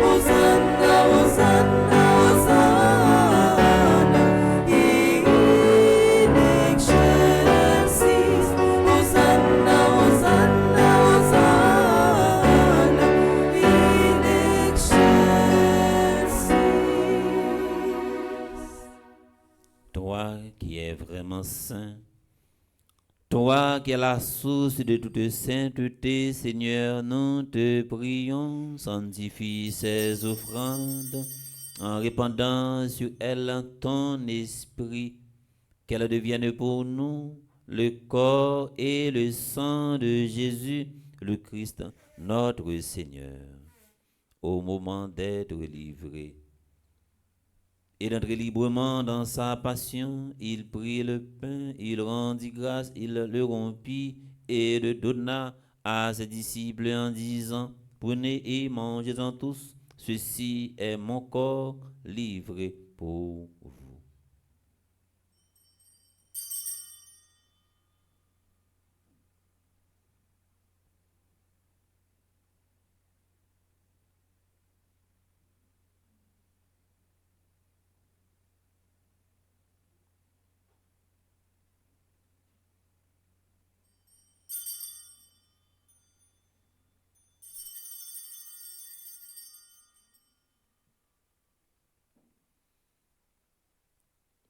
Hosanna, Hosanna, Hosanna, in excelsis. Hosanna, Hosanna, Hosanna, in excelsis. Toi qui es vraiment saint, toi qui es la source de toute sainteté, Seigneur, nous te prions, sanctifie ces offrandes en répandant sur elles ton esprit, qu'elles deviennent pour nous le corps et le sang de Jésus, le Christ, notre Seigneur, au moment d'être livré. Et d'entrer librement dans sa passion, il prit le pain, il rendit grâce, il le rompit et le donna à ses disciples en disant, prenez et mangez-en tous, ceci est mon corps livré pour vous.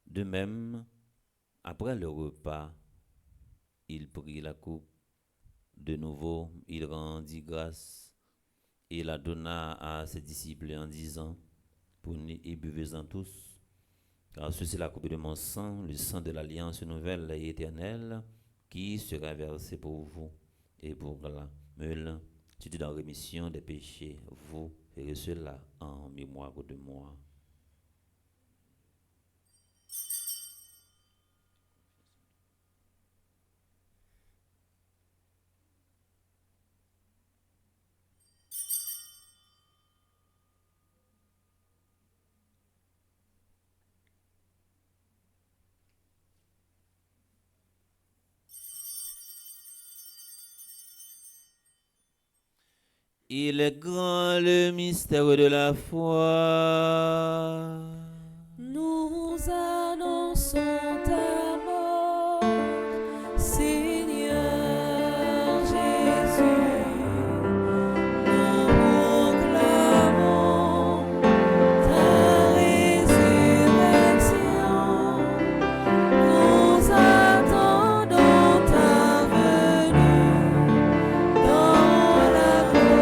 De même, après le repas, il prit la coupe. De nouveau, il rendit grâce et la donna à ses disciples en disant, prenez et buvez-en tous, Car ceci est la coupe de mon sang, le sang de l'alliance nouvelle et éternelle, qui sera versé pour vous et pour la meule. Tu dis dans rémission des péchés, vous ferez cela en mémoire de moi. Il est grand le mystère de la foi. Nous annonçons ta mort, Seigneur Jésus. Nous proclamons ta résurrection. Nous attendons ta venue dans la gloire.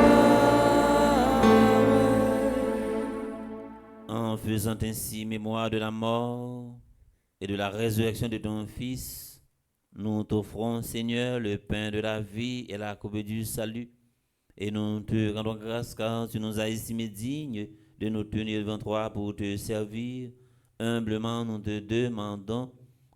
En faisant ainsi mémoire de la mort et de la résurrection de ton Fils, nous t'offrons, Seigneur, le pain de la vie et la coupe du salut. Et nous te rendons grâce car tu nous as estimés dignes de nous tenir devant toi pour te servir. Humblement, nous te demandons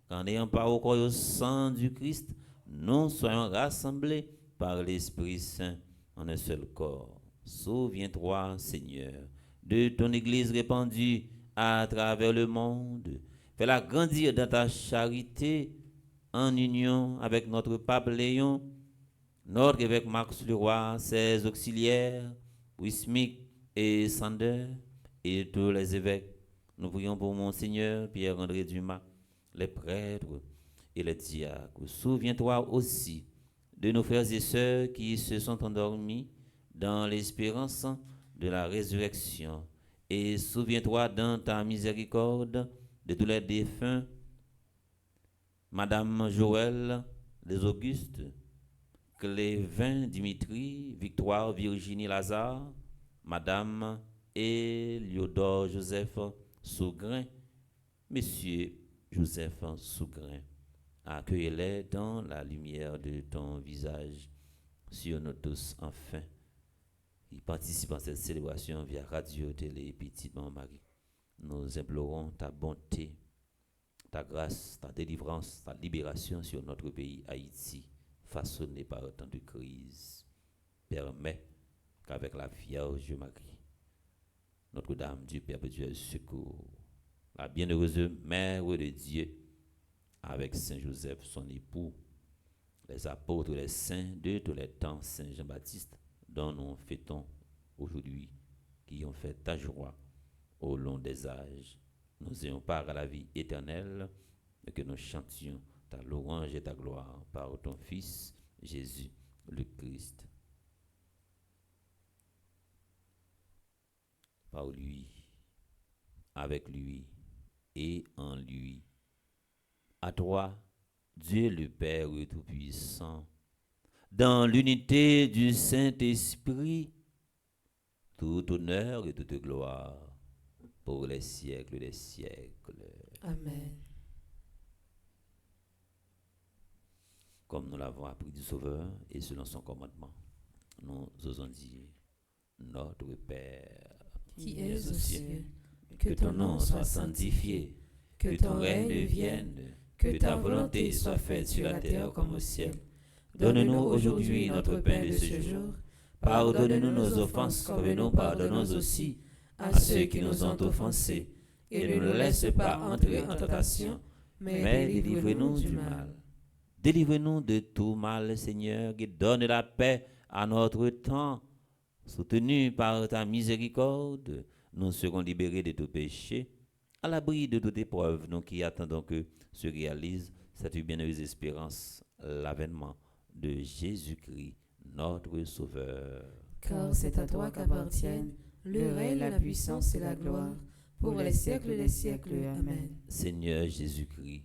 qu'en ayant part au corps et au sang du Christ, nous soyons rassemblés par l'Esprit Saint en un seul corps. Souviens-toi, Seigneur, de ton Église répandue à travers le monde. Fais-la grandir dans ta charité en union avec notre pape Léon, notre évêque Marcus Leroy, ses auxiliaires, Wismic et Sander, et tous les évêques. Nous prions pour Monseigneur Pierre-André Dumas, les prêtres et les diacres. Souviens-toi aussi de nos frères et sœurs qui se sont endormis dans l'espérance de la résurrection. Et souviens-toi dans ta miséricorde de tous les défunts, Madame Joël, les Augustes, Clévin, Dimitri, Victoire, Virginie, Lazare, Madame Éliodore Joseph Sougrain, Monsieur Joseph Sougrain. Accueille-les dans la lumière de ton visage sur nous tous, enfin. Ils participent à cette célébration via radio, télé et Petite Maman Marie. Nous implorons ta bonté, ta grâce, ta délivrance, ta libération sur notre pays Haïti, façonné par autant de crises. Permets qu'avec la Vierge Marie, Notre-Dame du perpétuel secours, la bienheureuse Mère de Dieu, avec Saint Joseph, son époux, les apôtres, les saints de tous les temps, Saint Jean-Baptiste, dont nous fêtons aujourd'hui, qui ont fait ta joie au long des âges. Nous ayons part à la vie éternelle et que nous chantions ta louange et ta gloire par ton Fils, Jésus le Christ. Par lui, avec lui et en lui. À toi, Dieu le Père Tout-Puissant, dans l'unité du Saint-Esprit, tout honneur et toute gloire pour les siècles des siècles. Amen. Comme nous l'avons appris du Sauveur et selon son commandement, nous osons dire, Notre Père, Qui es aux cieux, que ton nom soit sanctifié, que ton règne vienne, que ta volonté soit faite sur la terre comme au ciel. Donne-nous aujourd'hui notre pain de ce jour. Pardonne-nous nos offenses comme nous pardonnons aussi à ceux qui nous ont offensés. Et ne nous laisse pas entrer en tentation, mais délivre-nous du mal. Délivre-nous de tout mal, Seigneur, qui donne la paix à notre temps. Soutenus par ta miséricorde, nous serons libérés de tout péché, à l'abri de toute épreuve, nous qui attendons que se réalise cette bienheureuse espérance, l'avènement de Jésus-Christ, notre Sauveur. Car c'est à toi qu'appartiennent le règne, la puissance et la gloire, pour les siècles des siècles. Amen. Seigneur Jésus-Christ,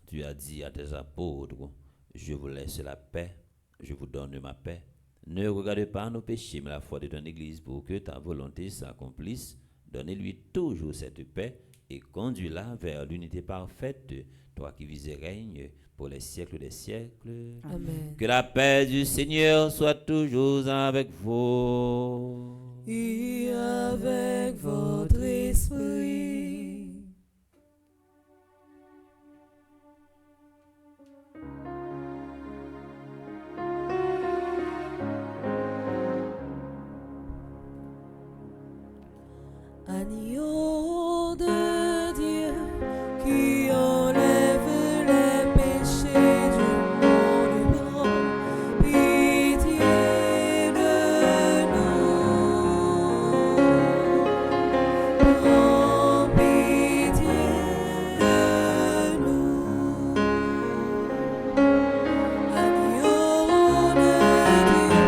tu as dit à tes apôtres, je vous laisse la paix, je vous donne ma paix. Ne regarde pas nos péchés, mais la foi de ton Église, pour que ta volonté s'accomplisse. Donnez-lui toujours cette paix et conduis-la vers l'unité parfaite, toi qui vis et règnes pour les siècles des siècles. Amen. Que la paix du Seigneur soit toujours avec vous. Et avec votre esprit. Agneau de Dieu qui enlève les péchés du monde, prends pitié de nous. Prends pitié de nous. Agneau de Dieu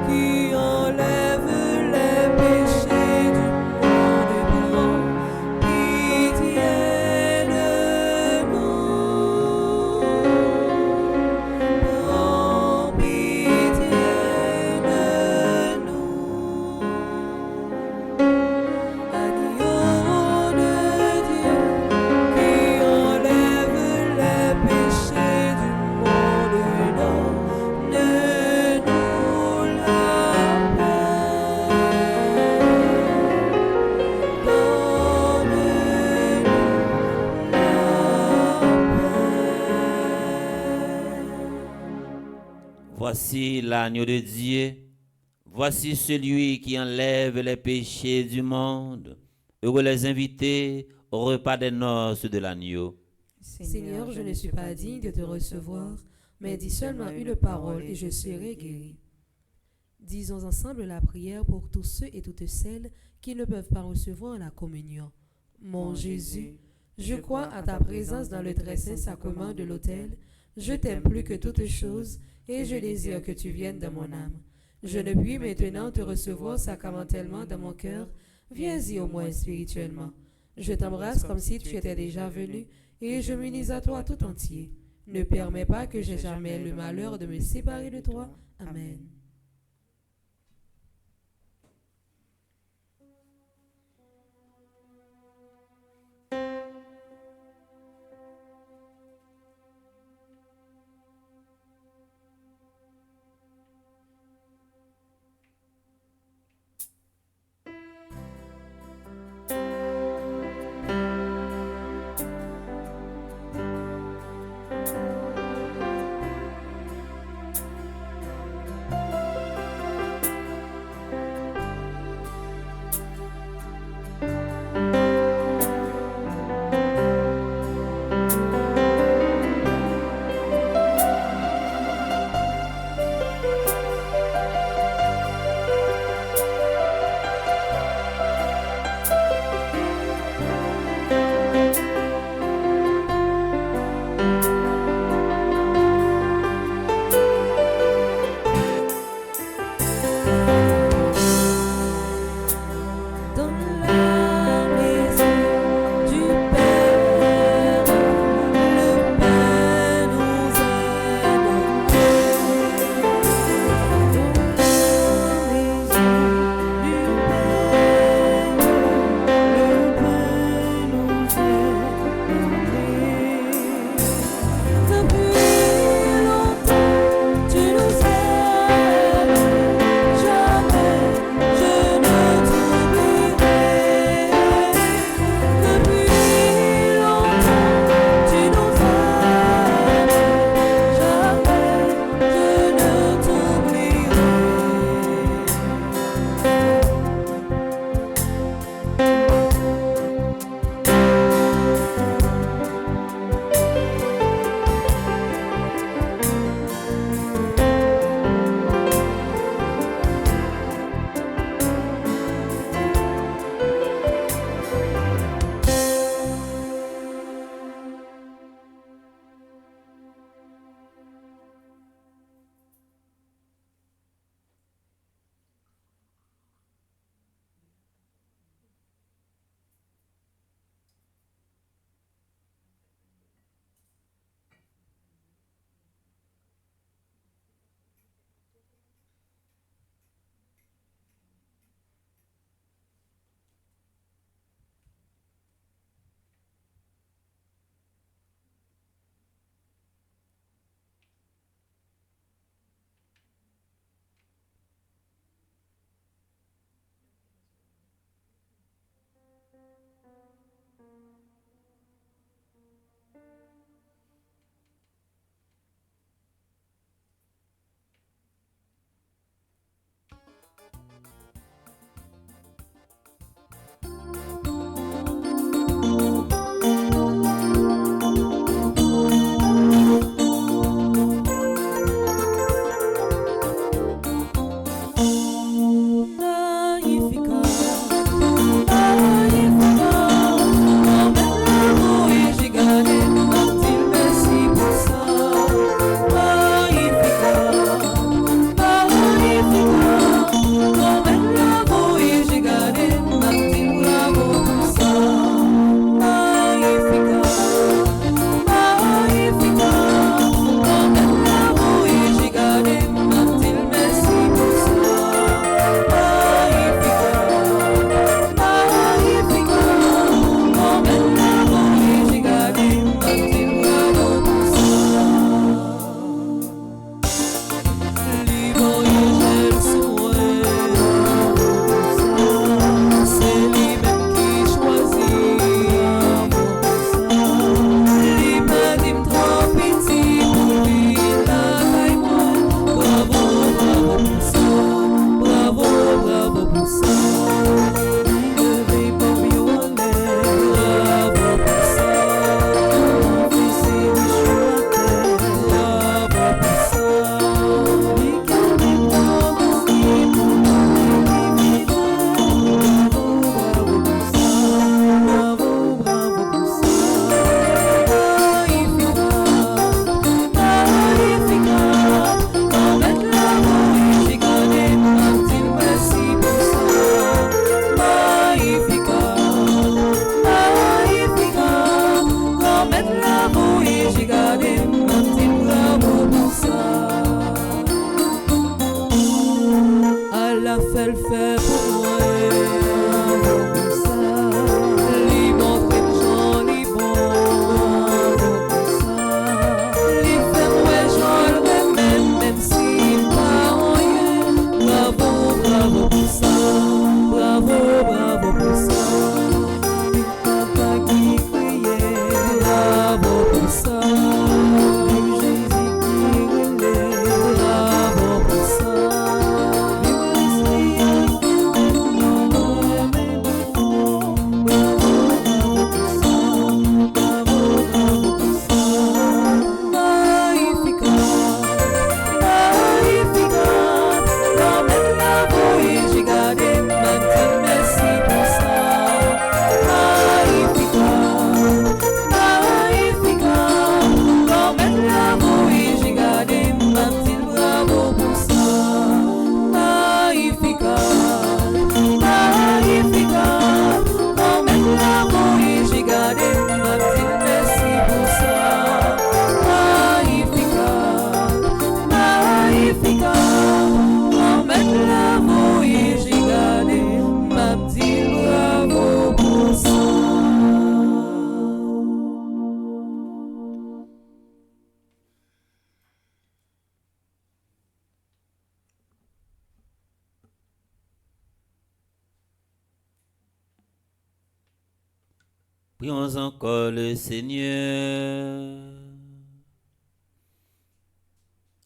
qui enlève les péchés du monde, prends pitié de nous. Prends pitié de nous. Agneau de Dieu qui enlève les péchés du monde, donne-nous la Voici l'agneau de Dieu. Voici celui qui enlève les péchés du monde. Heureux les invités au repas des noces de l'agneau. Seigneur, je ne suis pas digne de te recevoir, mais dis seulement une parole et je serai guéri. Disons ensemble la prière pour tous ceux et toutes celles qui ne peuvent pas recevoir la communion. Mon Jésus, je crois à ta présence dans le très saint sacrement de l'autel. Je t'aime plus que toute chose et je désire que tu viennes dans mon âme. Je ne puis maintenant te recevoir sacramentellement dans mon cœur. Viens-y au moins spirituellement. Je t'embrasse comme si tu étais déjà venu et je m'unis à toi tout entier. Ne permets pas que j'aie jamais le malheur de me séparer de toi. Amen. Prions encore le Seigneur.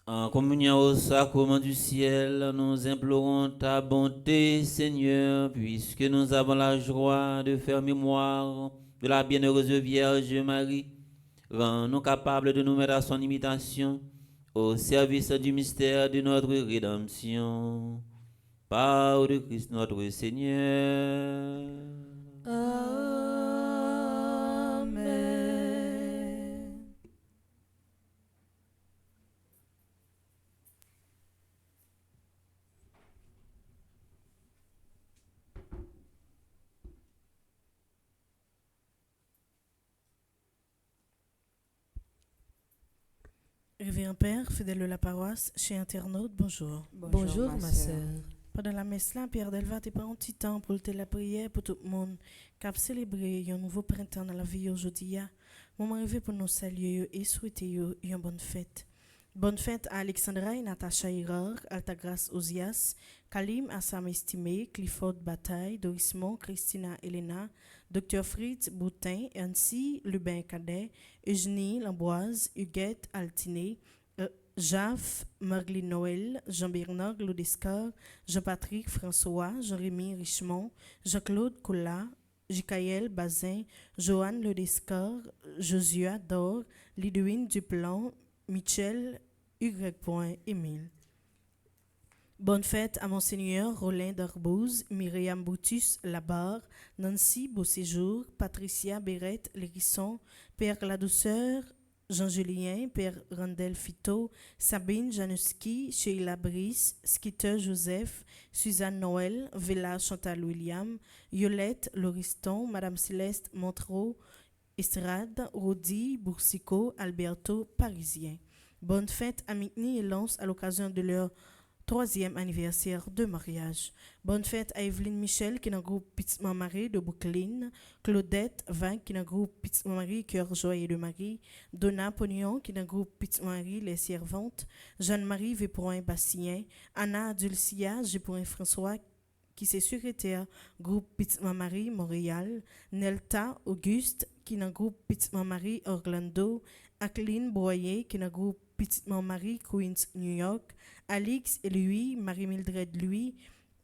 En communion au sacrement du ciel, nous implorons ta bonté, Seigneur, puisque nous avons la joie de faire mémoire de la bienheureuse Vierge Marie. Rends-nous capables de nous mettre à son imitation au service du mystère de notre rédemption. Par le Christ notre Seigneur. Amen. Révérend Père, fidèle de la paroisse, chez internaute, bonjour. Bonjour, ma sœur. Pendant la messe là, Pierre Delva te prend un petit temps pour te la prière pour tout le monde qui a célébré un nouveau printemps dans la vie aujourd'hui. Moment arrivé pour nous saluer et souhaiter une bonne fête. Bonne fête à Alexandra et Natacha Hirard, Altagrace Ozias, Kalim Assam Estimé, Clifford Bataille, Dorismont, Christina Elena, Dr Fritz Boutin, ainsi Lubin Cadet, Eugénie Lamboise, Huguette Altiné, Jaf, Marlene Noël, Jean-Bernard Glodescar, Jean-Patrick François, Jean-Rémy Richemont, Jean-Claude Collat, Jikaël Bazin, Joanne Lodescar, Josua Dor, Lidouine Duplan, Michel Y. Émile. Bonne fête à Monseigneur Rollin d'Arbouze, Myriam Boutus Labarre, Nancy Beauséjour, Patricia Bérette Lérisson, Père La Douceur, Jean-Julien, Père Randel Fito, Sabine Januski, Sheila Brice, Skitter Joseph, Suzanne Noël, Villa Chantal William, Yolette Lauriston, Madame Céleste Montereau, Estrade, Rodi, Boursicot, Alberto, Parisien. Bonne fête à Mitni et Lance à l'occasion de leur 3e anniversaire de mariage. Bonne fête à Evelyne Michel qui est dans le groupe Petite Marie de Brooklyn, Claudette Vin qui est dans le groupe Petite Marie Cœur Joyeux de Marie, Donna Pognon qui est dans le groupe Petite Marie Les Servantes, Jeanne-Marie Véporin Bastien, Anna Dulcia Géporin François qui est secrétaire groupe Petite Marie Montréal, Nelta Auguste qui est dans le groupe Petite Marie Orlando, Acline Boyer qui est dans le groupe Petite Marie Queens New York, Alix et Louis, Marie-Mildred Louis,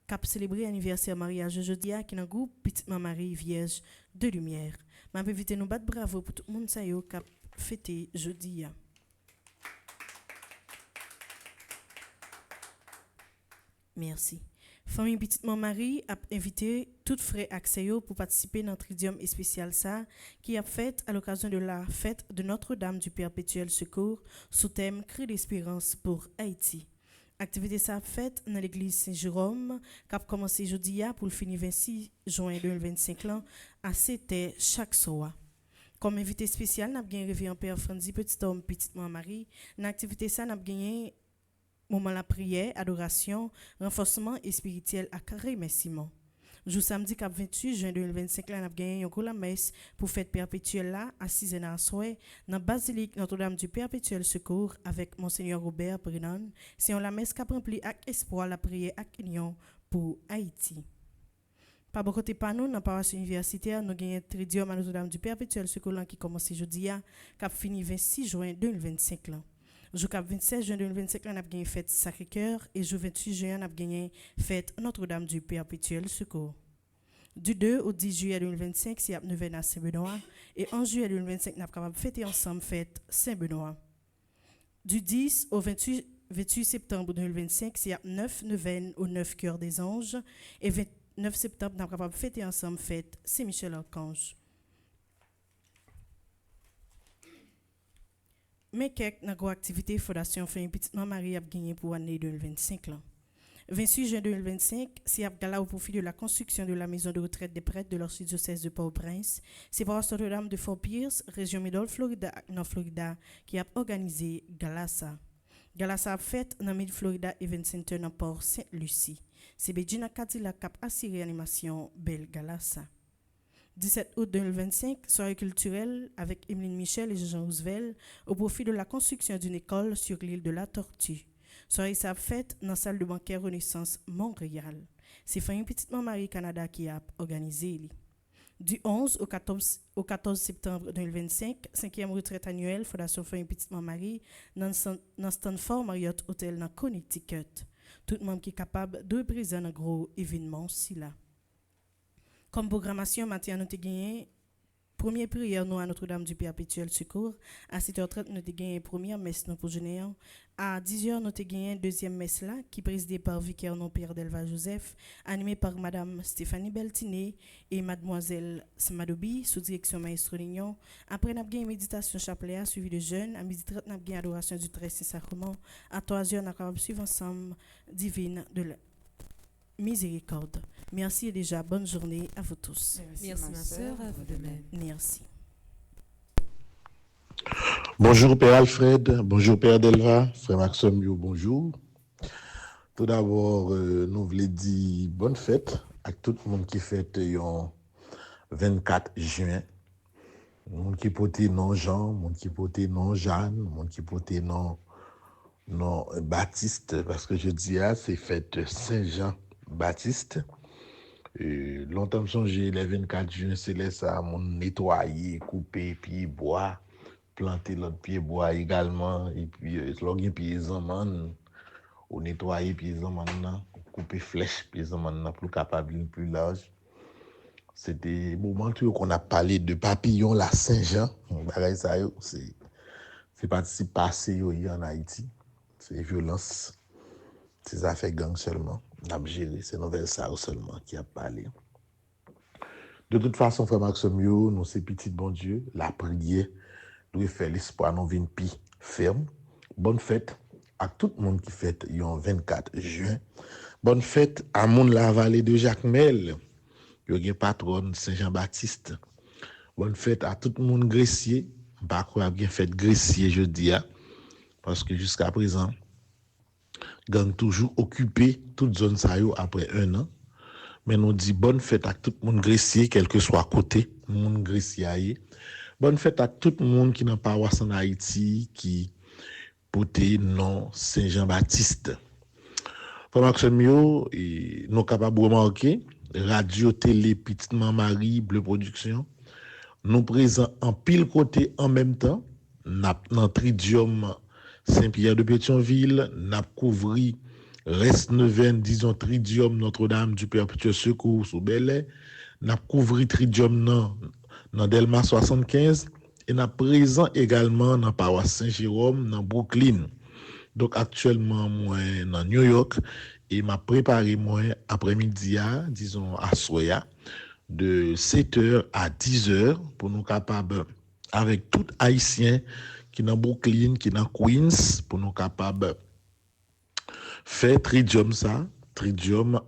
qui a célébré l'anniversaire mariage aujourd'hui, qui est dans le groupe Petite Marie Vierge de Lumière. Je vais inviter nous battre bravo pour tout le monde qui a fêté jeudi. Merci. Famille Petite Marie a invité toutes frais accès pour participer à notre idiome spécial ça qui a fait à l'occasion de la fête de Notre-Dame du Perpétuel Secours sous thème Cri d'espérance pour Haïti. Activité ça faite dans l'église Saint-Jérôme qui a commencé jeudi pour le finir 26 juin 2025 là à 7h chaque soir. Comme invité spécial, n'a gagné révérend Père Franzi Petit Homme Petite Marie. Dans l'activité ça n'a gagné moment la prière, adoration, renforcement et spirituel à remerciement. Jour samedi 28 juin 2025 là n'a gagné un la messe pour fête perpétuelle là à 6h à soir dans basilique Notre-Dame du Perpétuel Secours avec Monseigneur Robert Brennan. C'est la messe qui a rempli avec espoir la prière avec union pour Haïti. Par bon côté par nous dans paroisse universitaire nous gagnons Tridium à Notre-Dame du Perpétuel Secours qui commence jeudi qui a fini 26 juin 2025 là. Jour 27 juin 2025 là n'a gagné fête Sacré-Cœur et jour 28 juin n'a gagné fête Notre-Dame du Perpétuel Secours. Du 2 au 10 juillet 2025 c'est à 9 à Saint-Benoît et en juillet 2025 n'a capable fêter ensemble fête Saint-Benoît. Du 10 au 28 septembre 2025 c'est à 9 neuvaines au 9 Cœur des Anges et 29 septembre n'a capable fêter ensemble fête Saint-Michel Archange. Mais quelques activités Fondation Famille Petite Marie a gagné pour l'année 2025 là. 28 juin 2025, c'est à gala au profit de la construction de la maison de retraite des prêtres de l'archidiocèse de Port-au-Prince. C'est par Notre-Dame de Fort Pierce, région Middle Florida, Nord Florida, qui a organisé Galasa. Galasa a fait dans Mid Florida Event Center dans Port Saint-Lucie. C'est Bedjina Kadila qui a assuré l'animation Belle Galasa. 17 août 2025, soirée culturelle avec Emeline Michel et Jean Roosevelt au profit de la construction d'une école sur l'île de la Tortue. Soirée ça faite dans la salle de banquet Renaissance Montréal. C'est Famille Petite Marie Canada qui a organisé. Du 11 au 14 septembre 2025, 5e retraite annuelle Fondation Famille Petite Marie dans Stanford Marriott Hotel dans Connecticut. Tout le monde qui est capable de présenter un gros événement si là. Comme programmation, matin, nous avons gagné première prière nous à Notre-Dame du Perpétuel Secours. À 7h30, nous avons gagné première messe nous pour Généon. À 10h, nous avons gagné deuxième messe là, qui est présidée par vicaire non Pierre Delva Joseph, animée par Madame Stéphanie Beltiné et Mademoiselle Smadobi, sous direction Maestro Lignon. Après, nous avons gagné méditation chapelet suivi de jeûne. À 12h30, nous avons gagné adoration du Très Saint-Sacrement. À 3h, nous avons suivi ensemble divine de la miséricorde. Merci et déjà bonne journée à vous tous. Merci ma sœur, à vous de même. Merci. Bonjour Père Alfred, bonjour Père Delva, Frère Maxime, bonjour. Tout d'abord, nous voulons dire bonne fête à tout le monde qui fête le 24 juin. Le monde qui porte non Jean, le monde qui porte non Jeanne, le monde qui porte non Baptiste, parce que je dis c'est fête Saint-Jean-Baptiste. Longtemps me songé, le 24 juin, c'est là ça, mon nettoyer, couper, puis bois. Planter l'autre pied bois également et puis slogan pieds en man ou nettoyer pieds en man couper flèche pieds en man pour capable plus large. C'était moment qu'on a parlé de papillon la Saint-Jean, bagay ça c'est participe passé en Haïti, c'est violence, c'est affaires gang seulement, on a géré ces nouvelles ça seulement qui a parlé. De toute façon frère Maxime nous c'est petit bon Dieu, la prière doit faire l'espoir nous vinn pi ferme. Bonne fête à tout le monde qui fête le 24 juin. Bonne fête à monde la vallée de Jacmel. Yo gen patron Saint-Jean-Baptiste. Bonne fête à tout le monde grecier. Pas quoi bien fête grecier jeudi parce que jusqu'à présent gang toujours occupé toute zone ça yo après un an. Mais nous dit bonne fête à tout le monde grecier quel que soit côté monde grecier. Bonne fête à tout le monde qui n'a pas en Haïti, qui porte nom Saint-Jean-Baptiste. Pour Maxime, nous sommes capables de remarquer, Radio Télé Petite Marie, Bleu Production, nous présents en pile côté en même temps, dans Tridium Saint-Pierre de Pétionville, nous couvri reste neuvaine, disons Tridium Notre-Dame du Perpétuel Secours sous Bel-Air, nous couvri Tridium dans Delma 75 et nous présent également dans paroisse Saint-Jérôme dans Brooklyn. Donc actuellement moi dans New York et m'a préparé moi après-midi disons à soya de 7h à 10h pour nous capables avec tout haïtien qui dans Brooklyn, qui dans Queens pour nous capables faire Tridium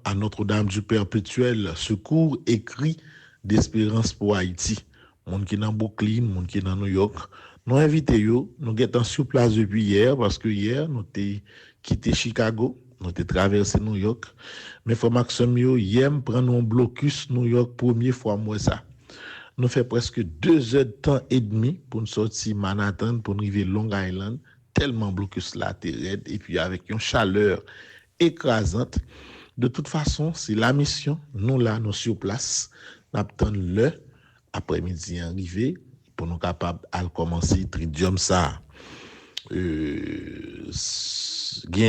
à Notre-Dame du Perpétuel Secours écrit d'espérance pour Haïti. Monde qui dans Brooklyn, monde qui dans New York, nous invité yo, nous étions sur place depuis hier parce que hier nous t'ai quitté Chicago, nous t'ai traversé New York, mais faut Maxime yo hier prendre un blocus New York première fois moi ça. Nous fait presque 2 heures de temps et demi pour nous sortir Manhattan pour nous arriver Long Island, tellement blocus là raide et puis avec une chaleur écrasante. De toute façon, c'est la mission, nous là nous sur place, n'attend le après-midi arrivé pour nous capables à commencer Tridium ça. Gain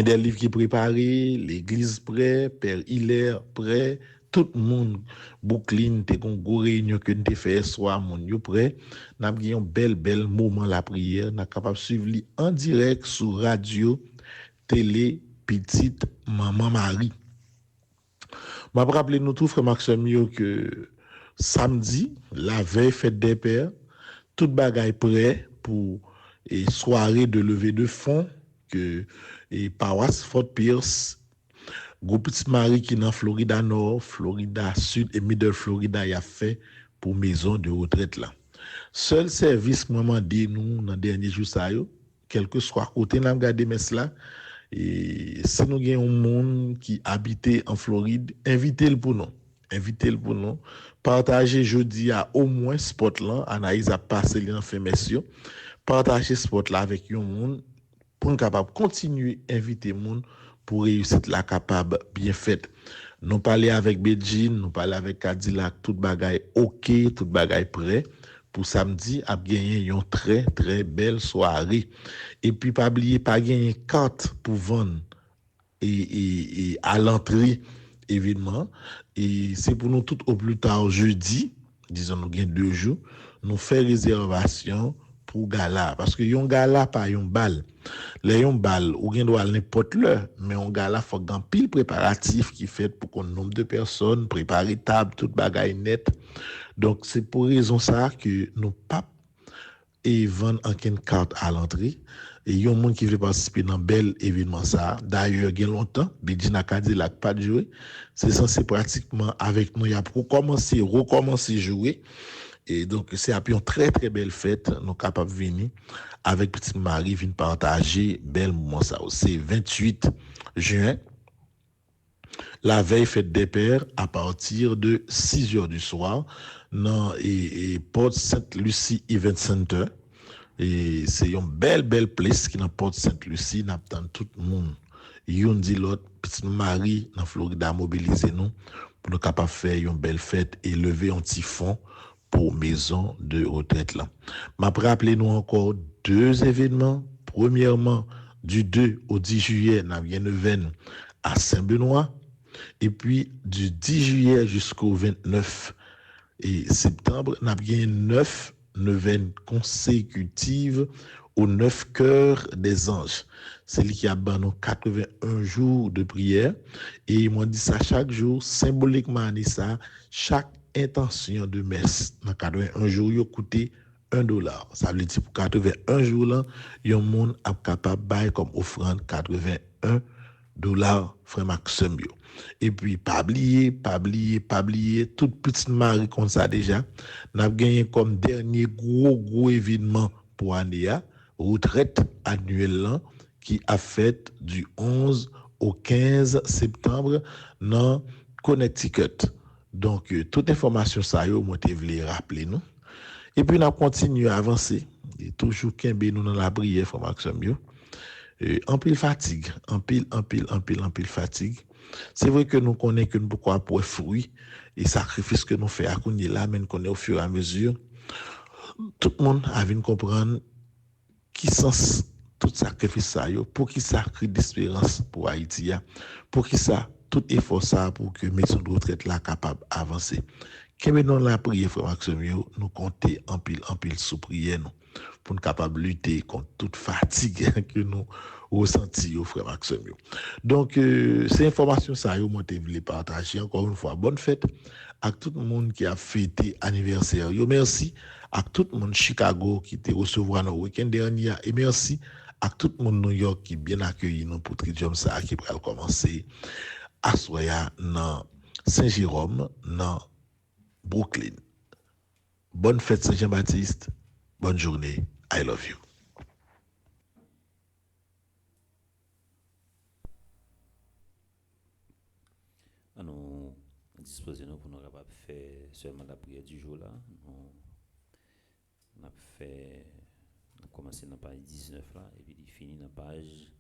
des livres qui préparés, l'église prêt, Père Hilaire prêt, tout le monde Brooklyn te kon go réunion que nous fait soir mon yo prêt, n'a gagné un bel moment la prière, n'a capable suivre en direct sur radio télé Petite Maman Marie. M'a rappelé nous tout frère Maxime que samedi, la veille fête des pères, tout bagaille prêt pour soirée de levée de fonds que paroisse Fort Pierce, groupe Petite Marie qui dans Florida Nord, Florida Sud et Middle Florida y a fait pour maison de retraite là. Seul service moment dit nous dans dernier jour ça yo, quel que soit côté n'a regarder messe là et si nous gagnons un monde qui habite en Floride, invitez-le pour nous. Partagez jeudi à au moins spot là, Anaïs a passé l'en fait messieurs. Partagez spot là avec un monde pour capable continuer inviter monde pour réussir la capable bien faite. Nous parlons avec Beijing, nous parlons avec Cadillac, tout bagaille OK, tout bagaille prêt. Pour samedi, a gagné une très très belle soirée. Et puis pas oublier pas gagner carte pour vendre et à l'entrée événement. Et c'est pour nous tout au plus tard jeudi, disons nous gain 2 jours, nous faire réservation pour gala parce que yon gala pas yon bal. Les yon bal ou gen doit n'importe l'heure, mais on gala faut grand pile préparatif qui fait pour qu'on nombre de personnes, préparer table, toute bagaille net. Donc c'est pour raison ça que nous pas et vendre en carte à l'entrée. Et il y a un monde qui veut participer dans un bel événement ça. D'ailleurs, il y a longtemps, Bidjina Cadillac pas de jouer. C'est censé pratiquement avec nous, il y a pour recommencer à jouer. Et donc, c'est après une très très belle fête. Nous sommes capables de venir avec Petite Marie, venir partager bel moment ça. C'est 28 juin. La veille fête des pères à partir de 6h du soir dans et Porte Sainte-Lucie Event Center. Et c'est une belle place qui dans Porte Sainte-Lucie, n'attend tout le monde. Yon dit l'autre, Petite Marie dans Florida mobiliser nous pour nous capable faire une belle fête et lever un petit fonds pour maison de retraite là. M'a rappelez-nous encore 2 événements. Premièrement, du 2 au 10 juillet, nous avons une neuvaine à Saint-Benoît. Et puis, du 10 juillet jusqu'au 29 septembre, nous avons 9 neuvaines consécutives aux 9 cœurs des anges. C'est lui qui a banni 81 jours de prière. Et il m'a dit ça chaque jour, symboliquement, dit ça, chaque intention de messe dans 81 jours, il a coûté $1. Ça veut dire pour 81 jours là, il y a un monde capable de bailler comme offrande $81, frère Maxime. Et puis, pas oublier, toute petite Marie comme ça déjà, n'a gagné comme dernier gros événement pour année, retraite annuelle là, qui a fait du 11 au 15 septembre dans Connecticut. Donc, toute information ça, moi, je voulais rappeler nous. Et puis, on a continué à avancer. Et toujours qu'un nous dans la prière, frère Maxime. En pile fatigue, en pile fatigue. C'est vrai que nous connaissons que nous pouvons avoir fruits et sacrifices que nous faisons à Kouni là, mais nous connaissons au fur et à mesure. Tout le monde a vu comprendre qui sens tout sacrifice ça, pour qui ça crée d'espérance pour Haïti, pour qui ça, tout effort ça pour que maison de retraite là capable d'avancer. Quand nous la prière, frère Maxime, nous comptons en pile sous prière nous, pour nous capables de lutter contre toute fatigue que nous ressenti au frère Maxime. Donc, ces informations, ça, moi, je voulais partager encore une fois. Bonne fête à tout le monde qui a fêté anniversaire. Merci à tout le monde Chicago qui te recevoir le week-end dernier. Et merci à tout le monde New York qui bien accueilli nous pour Tridium ça qui va commencer à Soya dans Saint-Jérôme, dans Brooklyn. Bonne fête Saint-Jean-Baptiste. Bonne journée. I love you. Nous disposons pour nous capables de faire seulement la prière du jour là. On a fait, on a commencé dans la page 19 là et puis il finit dans la page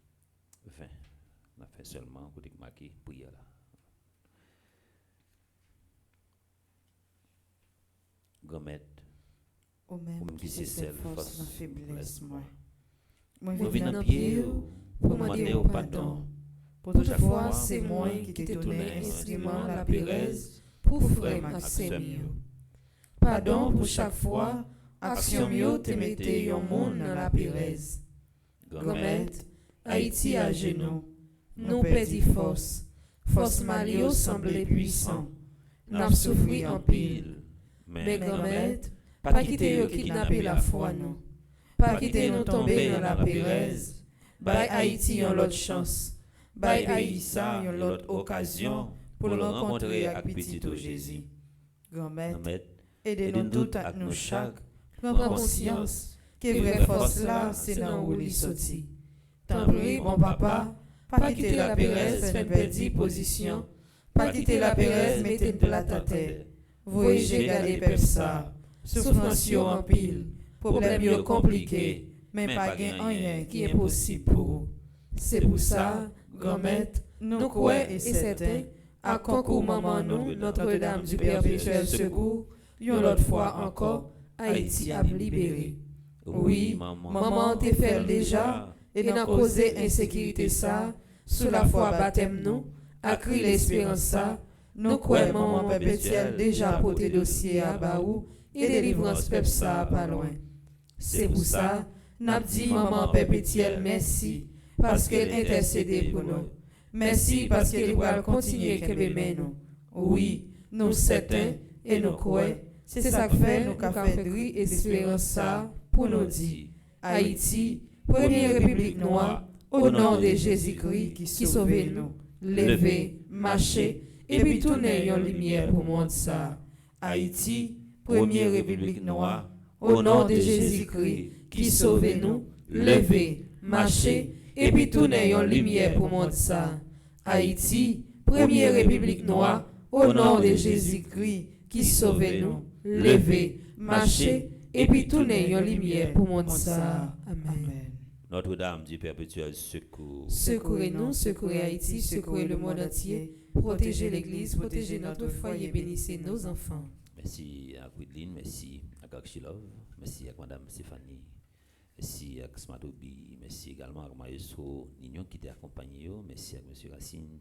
20. On a fait seulement côté marqué prière là. Gomet. Ou même qui c'est cette force dans faiblesse moi. Moi viens dans pied pour demander au pardon. Toutefois, c'est moi qui t'ai donné instrument la Pérez pour frère Maxime. Pardon pour chaque fois, action mieux te mettez un monde dans la Pérez. Gomet, Haïti à genoux, nous perdit force malio semblait puissant, n'a souffri en pile. Mais Gomet, pas quitter kidnapper la foi nous, pas quitter nous tomber dans la Pérez, by Haïti en l'autre chance. By Aïssa, une autre occasion pour le rencontrer avec petit Jésus. Grand-mère, aidez-nous tout à nous chaque, prendre conscience que vraie force là, c'est dans où il sorti. Tant pis, bon papa, pas quitter la Pérez, faire une perdue position, pas quitter la Pérez, mettez une plate à terre. Voyez, j'ai gardé pep ça, souffrance en pile, problème compliqué, mais pas rien qui est possible pour vous. C'est pour ça, grand-mère, nous croyons et certains, à concours maman nous, Notre-Dame du Perpétuel Secours, yon l'autre fois encore, Haïti a libéré. Oui, maman te fait déjà, et dans causé insécurité ça, sous la foi baptême nous, a cri l'espérance ça, nous croyons maman perpétuelle déjà porté dossier à Baou, et délivrance peuple ça pas loin. C'est pour ça, n'a dit maman perpétuelle merci, parce qu'elle intercède pour nous. Merci parce qu'elle va continuer qu'elle aime nous. Oui, nous certains et nous croyons. C'est ça que fait nous caféteries et espérance ça pour nous dire. Haïti, première république noire, au nom de Jésus-Christ qui sauve nous. Levez, marchez, et puis tournez en lumière pour monde ça. Haïti, première république noire, au nom de Jésus-Christ qui sauve nous. Levez, marchez, et puis tournez en lumière pour monde ça. Haïti, première république noire, au nom de Jésus-Christ qui sauve nous. Levez, marchez, et puis tournez en lumière pour monde ça. Amen. Notre-Dame du Perpétuel Secours. Secourez-nous, secourez Haïti, secourez le monde entier. Protégez l'Église, protégez notre foyer, bénissez nos enfants. Merci à Quidline, merci à Kakshilov, merci à Madame Stéphanie, merci à Smadobi, merci également à Maïso Nignon qui t'a accompagné, merci à M. Racine,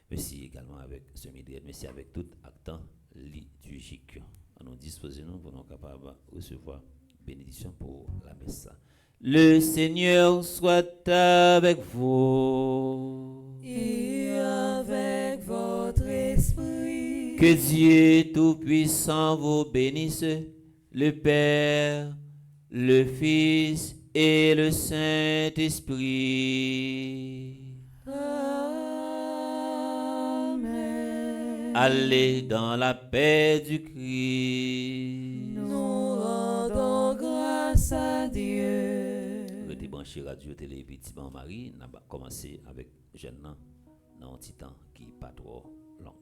merci également avec ce Midriel, merci avec tout acteur liturgique. Nous disposons pour nous capables de recevoir bénédiction pour la messe. Le Seigneur soit avec vous. Et avec votre esprit. Que Dieu Tout-Puissant vous bénisse, le Père, le Fils et le Saint-Esprit. Amen. Allez dans la paix du Christ. Nous rendons grâce à Dieu. Restez branchés radio télé petit Marie, on va commencer avec jeune dans un petit temps qui pas trop long.